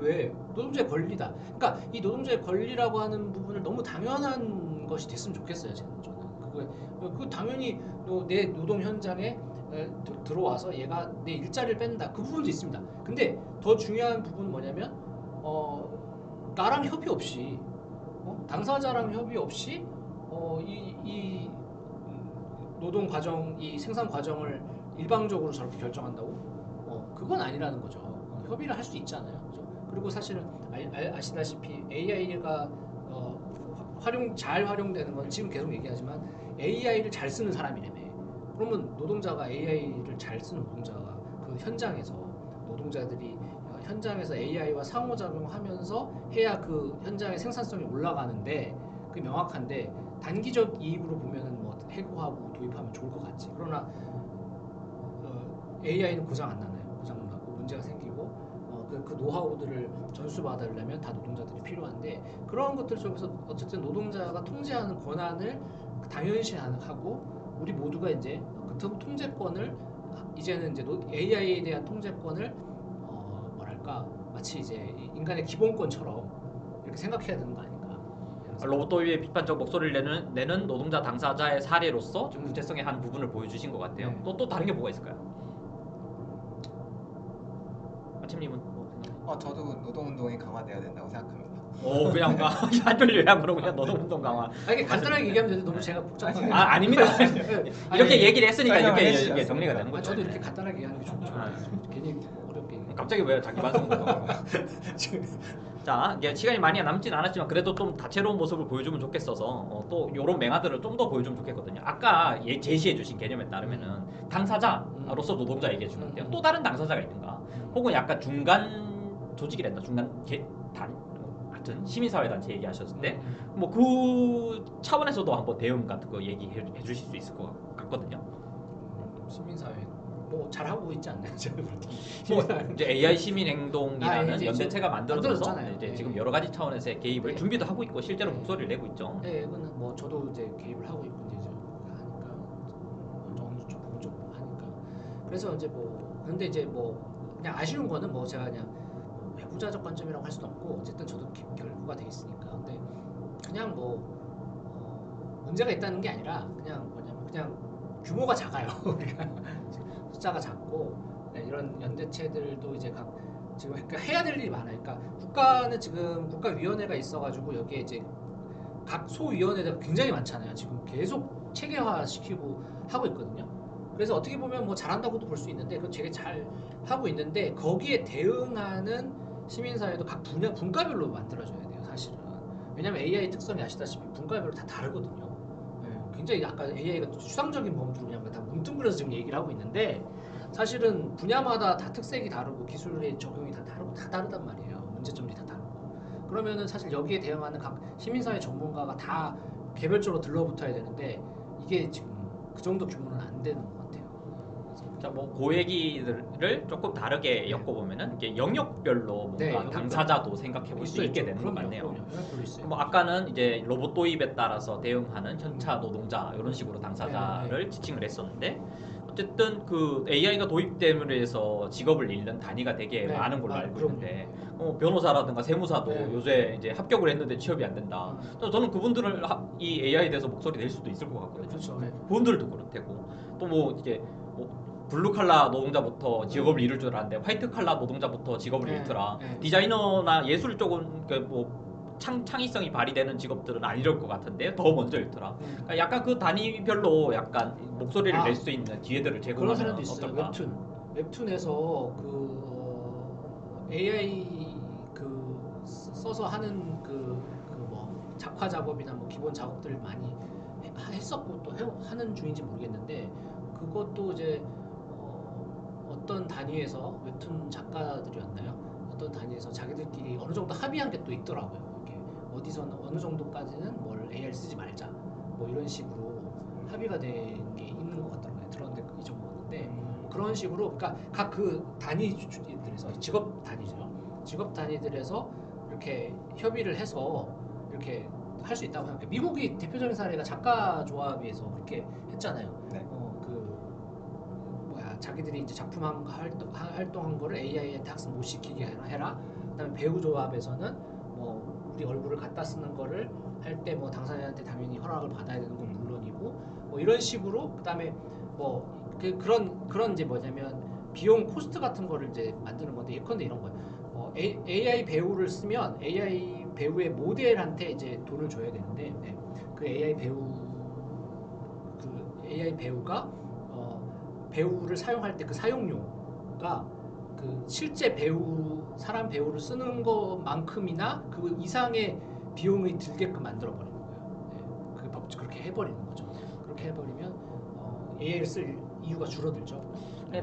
왜 노동자의 권리다. 그러니까 이 노동자의 권리라고 하는 부분을 너무 당연한 것이 됐으면 좋겠어요. 저는 그 당연히 내 노동 현장에 들어와서 얘가 내 일자리를 뺀다. 그 부분도 있습니다. 근데 더 중요한 부분은 뭐냐면 나랑 협의 없이 당사자랑 협의 없이 이 노동 과정, 이 생산 과정을 일방적으로 저렇게 결정한다고? 그건 아니라는 거죠. 협의를 할 수 있잖아요. 그죠? 그리고 사실은 아시다시피 AI가 잘 활용되는 건 지금 계속 얘기하지만 AI를 잘 쓰는 사람이라며. 그러면 노동자가 AI를 잘 쓰는 노동자가 그 현장에서 노동자들이 현장에서 AI와 상호작용하면서 해야 그 현장의 생산성이 올라가는데 그게 명확한데 단기적 이익으로 보면은 뭐 해고하고 도입하면 좋을 것 같지. 그러나 AI는 고장 안 나나요? 고장 나고 문제가 생기고 그 노하우들을 전수받으려면 다 노동자들이 필요한데 그런 것들 속에서 어쨌든 노동자가 통제하는 권한을 당연시하고 우리 모두가 이제 그 통제권을 이제는 이제 AI에 대한 통제권을 뭐랄까 마치 이제 인간의 기본권처럼 이렇게 생각해야 되는 거 아닌가 로봇 도입에 비판적 목소리를 내는 노동자 당사자의 사례로서 좀 구체성의 한 부분을 보여주신 것 같아요. 네. 또 다른 게 뭐가 있을까요? 아침님은 뭐 저도 노동운동이 강화돼야 된다고 생각합니다. 오 그냥 한줄 요약으로 그냥 노동운동 강화. 이게 간단하게 얘기하면 되는데 너무 제가 복잡하게. 아닙니다. 이렇게 얘기를 했으니까 설명을 이렇게 해주셔서. 이게 정리가 되는 거죠. 저도 이렇게 간단하게 얘기하는 게 좋죠. 괜히 어렵게. 갑자기 왜 자기 반성을 자, 이게 시간이 많이 남진 않았지만 그래도 좀 다채로운 모습을 보여주면 좋겠어서 또 이런 맹아들을 좀 더 보여주면 좋겠거든요. 아까 제시해주신 개념에 따르면은 당사자로서 노동자 얘기해 주는데요. 또 다른 당사자가 있는가? 혹은 약간 중간 조직이란다. 중간 하여튼 시민사회단체 얘기하셨을 때 뭐 그 차원에서도 한번 대응 같은 거 얘기해 주실 수 있을 것 같거든요. 시민사회 뭐 잘하고 있지 않나요? 제가 볼 때. 뭐 이제 AI 시민행동이라는 이제 연대체가 만들어져서 만들어졌잖아요. 이제 네. 지금 여러 가지 차원에서의 개입을 네. 준비도 하고 있고 실제로 네. 목소리를 내고 있죠. 네, 이거는 뭐 저도 이제 개입을 하고 있고 이제 하니까 어느 쪽 부분 쪽으로 하니까 그래서 이제 뭐 근데 이제 뭐 그냥 아쉬운 거는 뭐 제가 그냥 배부자적 관점이라고 할 수도 없고 어쨌든 저도 결부가 돼 있으니까 근데 그냥 뭐 문제가 있다는 게 아니라 그냥 뭐냐면 그냥 규모가 작아요. 우리가 숫자가 작고 네, 이런 연대체들도 이제 각 지금 그러니까 해야 될 일이 많아요. 그러니까 국가는 지금 국가위원회가 있어가지고 여기에 이제 각 소위원회가 굉장히 많잖아요. 지금 계속 체계화시키고 하고 있거든요. 그래서 어떻게 보면 뭐 잘한다고도 볼 수 있는데 그거 되게 잘 하고 있는데 거기에 대응하는 시민사회도 각 분과별로 만들어져야 돼요. 사실은 왜냐면 AI 특성이 아시다시피 분과별로 다 다르거든요. 네, 굉장히 아까 AI가 추상적인 범주로 그냥 다 뭉뚱그려서 지금 얘기를 하고 있는데 사실은 분야마다 다 특색이 다르고 기술의 적용이 다 다르고 다 다르단 말이에요. 문제점이 다 다르고 그러면은 사실 여기에 대응하는 각 시민사회 전문가가 다 개별적으로 들러붙어야 되는데 이게 지금 그 정도 규모는 안 되는 것 같아요. 자, 뭐 고얘기들을 조금 다르게 엮어보면은 이게 영역별로 뭔가 네, 영역별로. 당사자도 생각해 볼 수 있게 되는 것 같네요. 영역별로 있어요. 뭐 아까는 이제 로봇 도입에 따라서 대응하는 현차 노동자 이런 식으로 당사자를 지칭을 했었는데 어쨌든 그 AI가 도입됨으로 해서 직업을 잃는 단위가 되게 네, 많은 걸로 맞아요. 알고 그럼요. 있는데 변호사라든가 세무사도 네. 요새 이제 합격을 했는데 취업이 안 된다. 저는 그분들을 이 AI에 대해서 목소리 낼 수도 있을 것 같거든요. 그렇죠. 네. 그분들도 그렇대고 또 뭐 이제 뭐 블루 칼라 노동자부터 직업을 잃을 줄 알았는데 화이트 칼라 노동자부터 직업을 네, 잃더라. 네. 디자이너나 예술 쪽은 뭐 창의성이 발휘되는 직업들은 안 이럴 것 같은데 더 먼저 잃더라. 그러니까 약간 그 단위별로 약간 목소리를 낼 수 있는 기회들을 그런 제공하면 사람도 있어요. 어떨까? 웹툰에서 AI 써서 하는 뭐 작화 작업이나 뭐 기본 작업들을 많이 했었고 또 하는 중인지 모르겠는데 그것도 이제 어떤 단위에서 웹툰 작가들이었나요? 어떤 단위에서 자기들끼리 어느 정도 합의한 게 또 있더라고요. 이렇게 어디서 어느 정도까지는 뭘 AI를 쓰지 말자 뭐 이런 식으로 합의가 된 게 있는 것 같더라고요. 들었는데 잊어먹었는데 그런 식으로 그러니까 각 그 단위들에서 직업 단위죠. 직업 단위들에서 이렇게 협의를 해서 이렇게 할 수 있다고 생각해요. 미국이 대표적인 사례가 작가 조합에서 그렇게 했잖아요. 네. 자기들이 이제 작품 활동한 거를 AI한테 학습 못 시키게 해라. 그다음에 배우 조합에서는 뭐 우리 얼굴을 갖다 쓰는 거를 할 때 뭐 당사자한테 당연히 허락을 받아야 되는 건 물론이고 뭐 이런 식으로 그다음에 뭐 그런 이제 뭐냐면 비용 코스트 같은 거를 이제 만드는 건데 예컨대 이런 거예요. AI 배우를 쓰면 AI 배우의 모델한테 이제 돈을 줘야 되는데 그 AI 배우가 배우를 사용할 때 그 사용료가 그 실제 사람 배우를 쓰는 것만큼이나 그 이상의 비용이 들게끔 만들어 버리는 거예요. 그 법칙 그렇게 해버리는 거죠. 그렇게 해버리면 AI를 쓸 이유가 줄어들죠.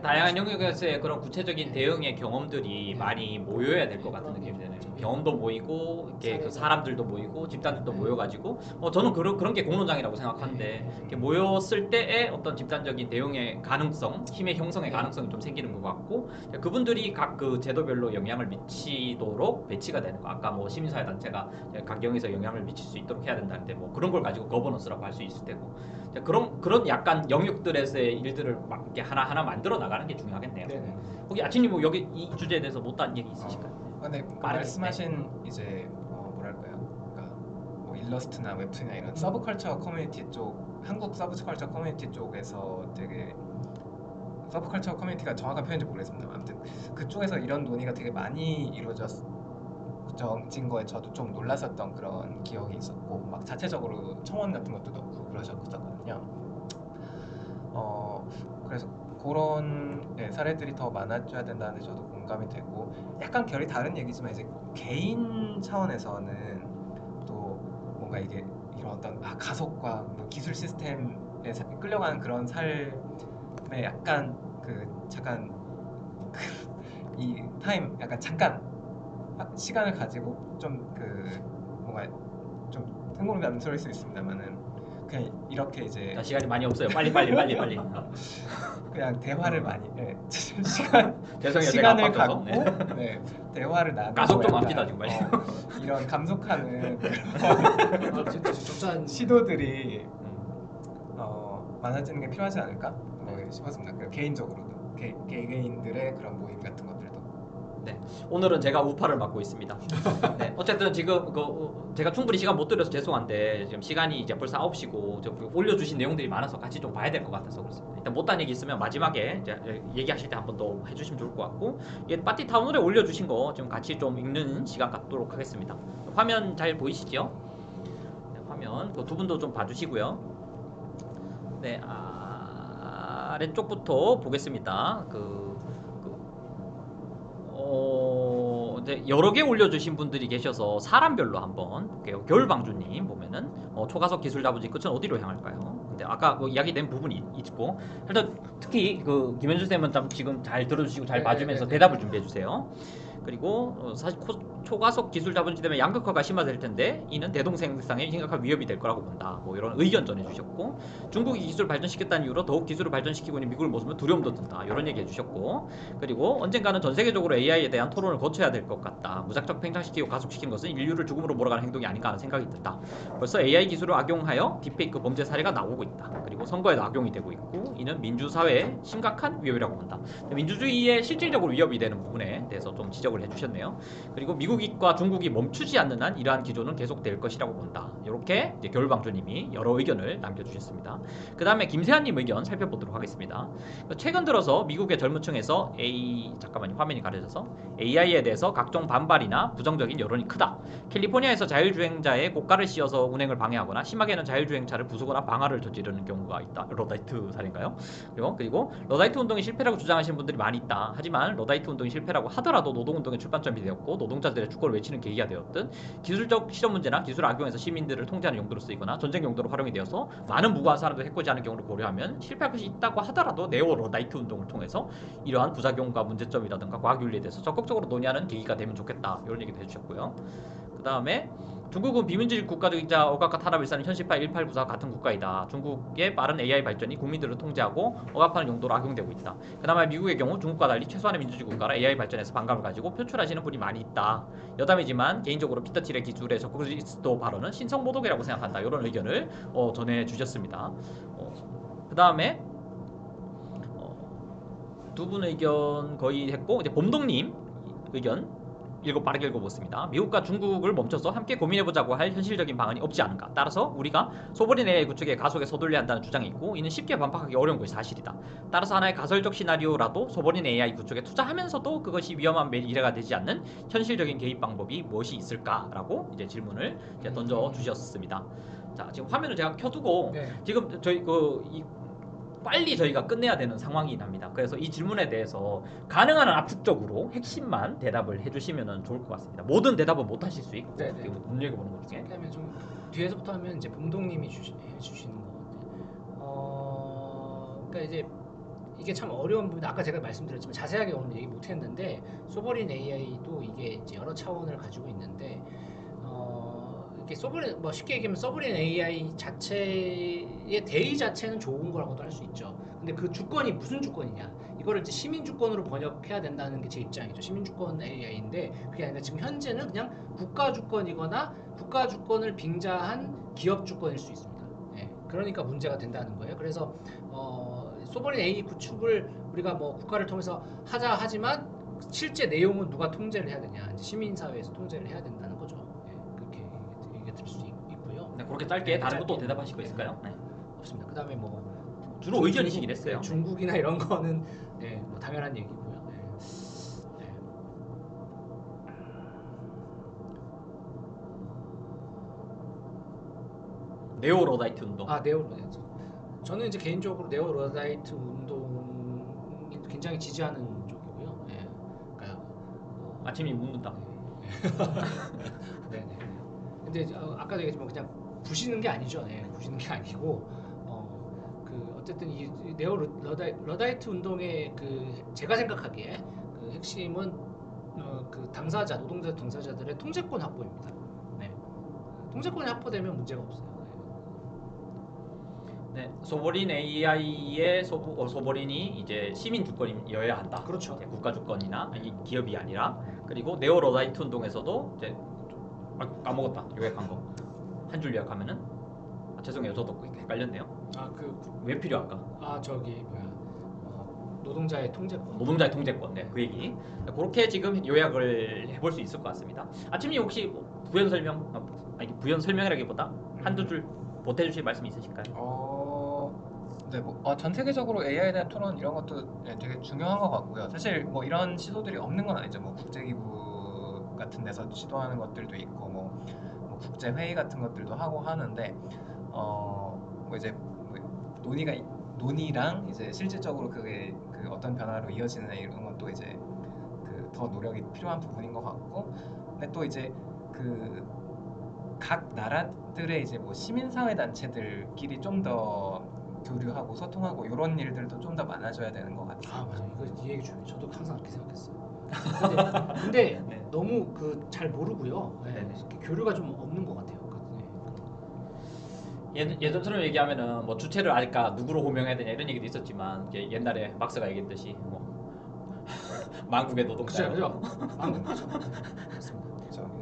다양한 영역에서의 그런 구체적인 대응의 경험들이 네. 많이 모여야 될 것 네, 같은 느낌이 드네요. 그럼요. 경험도 모이고 이렇게 그 사람들도 모이고 집단들도 네. 모여가지고 저는 그런 게 공론장이라고 생각하는데 네. 이렇게 모였을 때의 어떤 집단적인 대응의 가능성, 힘의 형성의 네. 가능성이 좀 생기는 것 같고 그분들이 각 그 제도별로 영향을 미치도록 배치가 되는 거. 아까 뭐 시민사회 단체가 각 영역에서 영향을 미칠 수 있도록 해야 된다는데 뭐 그런 걸 가지고 거버넌스라고 할 수 있을 테고 그런 약간 영역들에서의 일들을 막 이렇게 하나하나 만들어 나가는 게 중요하겠네요. 네네. 혹시 아침님 뭐 여기 이 주제에 대해서 못한 얘기 있으실까요? 네, 빠르게. 말씀하신 이제 뭐랄까요? 그러니까 뭐 일러스트나 웹툰이나 이런 서브컬처 커뮤니티 쪽, 한국 서브컬처 커뮤니티 쪽에서 되게 서브컬처 커뮤니티가 정확한 표현인지 모르겠습니다. 아무튼 그쪽에서 이런 논의가 되게 많이 이루어진 거에 저도 좀 놀랐었던 그런 기억이 있었고, 막 자체적으로 청원 같은 것도 넣고 그러셨었거든요. 그래서 그런 사례들이 더 많아져야 된다는 데 저도 공감이 되고, 약간 결이 다른 얘기지만 이제 개인 차원에서는 또 뭔가 이게 이런 어떤 가속과 뭐 기술 시스템에 끌려가는 그런 삶에 약간 잠깐 이 타임 약간 잠깐 시간을 가지고 좀 뭔가 좀 흥분감스러울 수 있습니다만은 그냥 이렇게 이제 시간이 많이 없어요. 빨리. 그냥 대화를 많이 죄송해요. 제가 시간을 압박해서. 갖고 대화를 나누고 가속 좀 약간, 합시다 지금 빨리. 이런 감속하는 진짜 적절한 시도들이 많아지는 게 필요하지 않을까 싶었습니다. 개인적으로도 개개인들의 그런 모임 같은 것들도. 네, 오늘은 제가 우파를 맡고 있습니다. 네, 어쨌든 지금 제가 충분히 시간 못 들여서 죄송한데 지금 시간이 이제 벌써 9시고 올려주신 내용들이 많아서 같이 좀 봐야 될 것 같아서 그렇습니다. 일단 못한 얘기 있으면 마지막에 이제 얘기하실 때 한 번 더 해주시면 좋을 것 같고, 이게 파티 타운홀에 올려주신 거 좀 같이 좀 읽는 시간 갖도록 하겠습니다. 화면 잘 보이시죠? 네, 화면 그 두 분도 좀 봐주시고요. 네, 아래쪽부터 보겠습니다. 이제 여러 개 올려주신 분들이 계셔서 사람별로 한번 볼게요. 겨울방주님 보면은 초가속 기술 자본주의 끝은 어디로 향할까요? 근데 아까 이야기된 부분이 있고, 일단 특히 김현주 쌤은 지금 잘 들어주시고 잘 봐주면서 대답을 준비해 주세요. 그리고 사실 초가속 기술 자본주의 때문에 양극화가 심화될 텐데 이는 대동생산에 심각한 위협이 될 거라고 본다. 뭐 이런 의견 전해주셨고, 중국이 기술을 발전시켰다는 이유로 더욱 기술을 발전시키고 있는 미국을 모습은 두려움도 든다. 이런 얘기 해주셨고, 그리고 언젠가는 전 세계적으로 AI에 대한 토론을 거쳐야 될 것 같다. 무작정 팽창시키고 가속시키는 것은 인류를 죽음으로 몰아가는 행동이 아닌가 하는 생각이 든다. 벌써 AI 기술을 악용하여 딥페이크 범죄 사례가 나오고 있다. 그리고 선거에도 악용이 되고 있고, 이는 민주사회에 심각한 위협이라고 본다. 민주주의에 실질적으로 위협이 되는 부분에 대해서 좀 지적을 해주셨네요. 그리고 미국과 중국이 멈추지 않는 한 이러한 기조는 계속될 것이라고 본다. 이렇게 이제 겨울방주님이 여러 의견을 남겨주셨습니다. 그 다음에 김세환님 의견 살펴보도록 하겠습니다. 최근 들어서 미국의 젊은 층에서 화면이 가려져서 AI에 대해서 각종 반발이나 부정적인 여론이 크다. 캘리포니아에서 자율주행자의 고가를 씌워서 운행을 방해하거나 심하게는 자율주행차를 부수거나 방화를 저지르는 경우가 있다. 러다이트 사례인가요? 그리고 러다이트 운동이 실패라고 주장하시는 분들이 많이 있다. 하지만 러다이트 운동이 실패라고 하더라도 노동운동의 출발점이 되었고, 노동자들의 주권을 외치는 계기가 되었든, 기술적 실험 문제나 기술 악용에서 시민들을 통제하는 용도로 쓰이거나 전쟁 용도로 활용이 되어서 많은 무고한 사람들을 해코지하는 경우를 고려하면 실패할 것이 있다고 하더라도 네오 러다이트 운동을 통해서 이러한 부작용과 문제점이라든가 과학윤리에 대해서 적극적으로 논의하는 계기가 되면 좋겠다. 이런 얘기도 해주셨고요. 그 다음에 중국은 비민주주의 국가이자 억압과 탄압을 일삼는 현실파 1894 같은 국가이다. 중국의 빠른 AI 발전이 국민들을 통제하고 억압하는 용도로 악용되고 있다. 그나마 미국의 경우 중국과 달리 최소한의 민주주의 국가라 AI 발전에서 반감을 가지고 표출하시는 분이 많이 있다. 여담이지만 개인적으로 피터 칠의 기술의 적극지도 발언은 신성모독이라고 생각한다. 이런 의견을 전해주셨습니다. 그 다음에 두 분 의견 거의 했고, 이제 봄동님 의견 빠르게 읽어보겠습니다. 미국과 중국을 멈춰서 함께 고민해보자고 할 현실적인 방안이 없지 않은가. 따라서 우리가 소버린 AI 구축에 가속에 서둘러야 한다는 주장이 있고, 이는 쉽게 반박하기 어려운 것이 사실이다. 따라서 하나의 가설적 시나리오라도 소버린 AI 구축에 투자하면서도 그것이 위험한 미래가 되지 않는 현실적인 개입 방법이 무엇이 있을까라고 이제 질문을 이제 던져주셨습니다. 자, 지금 화면을 제가 켜두고 지금 저희 빨리 저희가 끝내야 되는 상황이 납니다. 그래서 이 질문에 대해서 가능한 한 압축적으로 핵심만 대답을 해주시면 좋을 것 같습니다. 모든 대답은 못 하실 수 있고, 눈여겨보는 것 중에. 그다음에 좀 뒤에서부터 하면 이제 봄동님이 해주시는 것 같아요. 그러니까 이제 이게 참 어려운 부분. 아까 제가 말씀드렸지만 자세하게 오늘 얘기 못했는데, 소버린 AI도 이게 이제 여러 차원을 가지고 있는데, 이렇게 소버린 쉽게 얘기하면 서버린 AI 자체의 대의 자체는 좋은 거라고도 할 수 있죠. 근데 그 주권이 무슨 주권이냐? 이거를 이제 시민 주권으로 번역해야 된다는 게 제 입장이죠. 시민 주권 AI인데 그게 아니라 지금 현재는 그냥 국가 주권이거나 국가 주권을 빙자한 기업 주권일 수 있습니다. 그러니까 문제가 된다는 거예요. 그래서 소버린 AI 구축을 우리가 국가를 통해서 하자 하지만 실제 내용은 누가 통제를 해야 되냐? 이제 시민 사회에서 통제를 해야 된다는 거죠. 그렇게 얘기 드릴 수 있고요. 그렇게 짧게 네, 다른 것도 짧게. 대답하실 거 있을까요? 네. 없습니다. 그다음에 뭐 주로 의견이시긴 했어요. 중국이나 이런 거는 네, 뭐 당연한 얘기고요. 네. 네. 네오 로다이트 운동. 아 네오 로다이트. 저는 이제 개인적으로 네오 로다이트 운동이 굉장히 지지하는 쪽이고요. 네. 그러니까 아침이 묻는다. 네네. 근데 아까도 얘기했지만 그냥 부시는 게 아니죠. 네, 부시는 게 아니고 그 어쨌든 이 네오 러다이트 운동의 그 제가 생각하기에 그 핵심은 그 당사자 노동자 당사자들의 통제권 확보입니다. 네, 통제권이 확보되면 문제가 없어요. 네, 소버린 AI의 소버린이 이제 시민 주권이어야 한다. 그렇죠. 이제 국가 주권이나 이 기업이 아니라. 그리고 네오 로다이트 운동에서도 이제 까먹었다 요약한 거. 한 줄 요약하면은 죄송해요 저도 헷갈렸네요. 왜 필요할까? 저기 뭐야 노동자의 통제권. 노동자의 통제권, 네, 그 얘기. 그렇게 지금 요약을 해볼 수 있을 것 같습니다. 아침님 혹시 뭐 부연 설명, 아니 부연 설명이라기보다 한두 줄 보태주실 말씀 있으실까요? 네, 전 세계적으로 AI에 대한 토론 이런 것도 네, 되게 중요한 것 같고요. 사실 뭐 이런 시도들이 없는 건 아니죠. 뭐 국제기구 같은 데서 시도하는 것들도 있고, 뭐 국제 회의 같은 것들도 하고 하는데, 뭐 이제 뭐 논의랑 이제 실질적으로 그게 그 어떤 변화로 이어지느냐 이런 건 또 이제 그 더 노력이 필요한 부분인 것 같고, 근데 또 이제 그 각 나라들의 이제 뭐 시민사회 단체들끼리 좀 더 교류하고 소통하고 이런 일들도 좀 더 많아져야 되는 것 같아요. 아 맞아, 이거 이 얘기 중요해. 저도 항상 그렇게 생각했어요. 근데 네. 너무 그 잘 모르고요. 네, 네네. 이렇게 교류가 좀 없는 것 같아요. 예전처럼 얘기하면은 뭐 주체를 알까 누구로 호명해야 되냐 이런 얘기도 있었지만 이제 옛날에 막스가 얘기했듯이 뭐 만국의 노동자. 그죠. 그렇죠. 맞습니다. 그렇죠.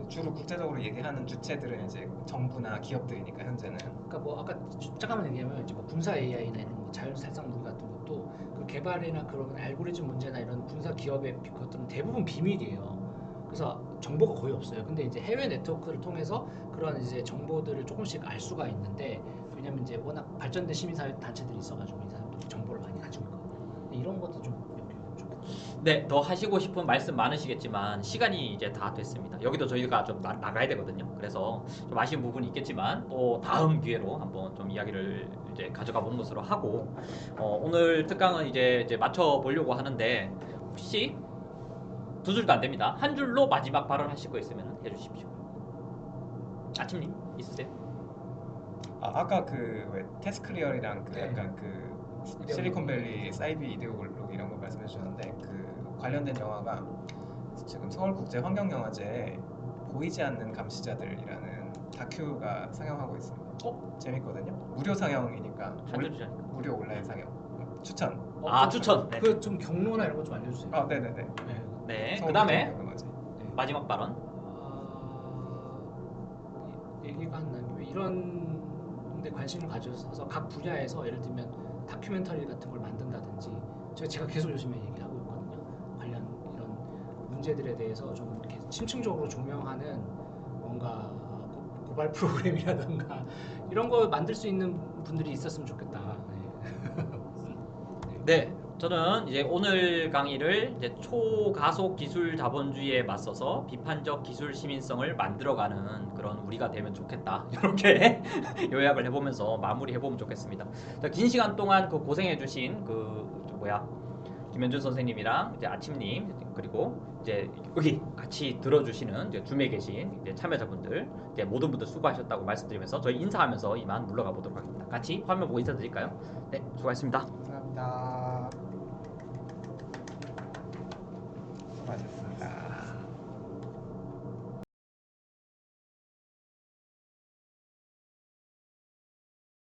주로 국제적으로 얘기하는 주체들은 이제 정부나 기업들이니까 현재는. 그러니까 뭐 아까 잠깐만 얘기하면 이제 뭐 군사 AI나 이런 뭐 자율살상무기 같은 것도 그 개발이나 그런 알고리즘 문제나 이런 군사 기업의 것들은 대부분 비밀이에요. 그래서 정보가 거의 없어요. 근데 이제 해외 네트워크를 통해서 그런 이제 정보들을 조금씩 알 수가 있는데, 왜냐면 이제 워낙 발전된 시민사회 단체들이 있어가지고 이 사람들이 정보를 많이 가지고 있거든요. 근데 이런 것도 좀 여기면 좋겠다. 네, 더 하시고 싶은 말씀 많으시겠지만 시간이 이제 다 됐습니다. 여기도 저희가 좀 나가야 되거든요. 그래서 좀 아쉬운 부분이 있겠지만 또 다음 기회로 한번 좀 이야기를 이제 가져가 보는 것으로 하고, 오늘 특강은 이제 맞춰 보려고 하는데 혹시 두 줄도 안 됩니다. 한 줄로 마지막 발언하실 거 있으면 해주십시오. 아침님 있으세요? 아까 그 왜 테스크리얼이랑 그 네. 약간 그 실리콘밸리 사이비 이데올로기 이런 거 말씀해 주셨는데, 그 관련된 영화가 지금 서울국제환경영화제에 보이지 않는 감시자들이라는 다큐가 상영하고 있습니다. 재밌거든요. 무료 상영이니까 한 줄이라니까. 무료 온라인 상영 추천. 추천. 네. 그 좀 경로나 이런 거 좀 알려주세요. 네네네. 네. 네. 서울 그다음에 국제환경영화제. 마지막 발언. 얘기가 안 나면 이런 데 관심을 가져서 각 분야에서 예를 들면 다큐멘터리 같은 걸 만든다든지, 제가 계속 요즘에 얘기하고 있거든요. 관련 이런 문제들에 대해서 좀 이렇게 심층적으로 조명하는 뭔가 고발 프로그램이라든가 이런 거 만들 수 있는 분들이 있었으면 좋겠다. 네, 저는 이제 오늘 강의를 이제 초가속 기술 자본주의에 맞서서 비판적 기술 시민성을 만들어가는 그런 우리가 되면 좋겠다. 이렇게 요약을 해보면서 마무리해보면 좋겠습니다. 긴 시간 동안 그 고생해주신 김현준 선생님이랑 이제 아침님, 그리고 이제 여기 같이 들어주시는 이제 줌에 계신 이제 참여자분들, 이제 모든 분들 수고하셨다고 말씀드리면서 저희 인사하면서 이만 물러가 보도록 하겠습니다. 같이 화면 보고 인사드릴까요? 네, 수고하셨습니다. 감사합니다. 수고하셨습니다.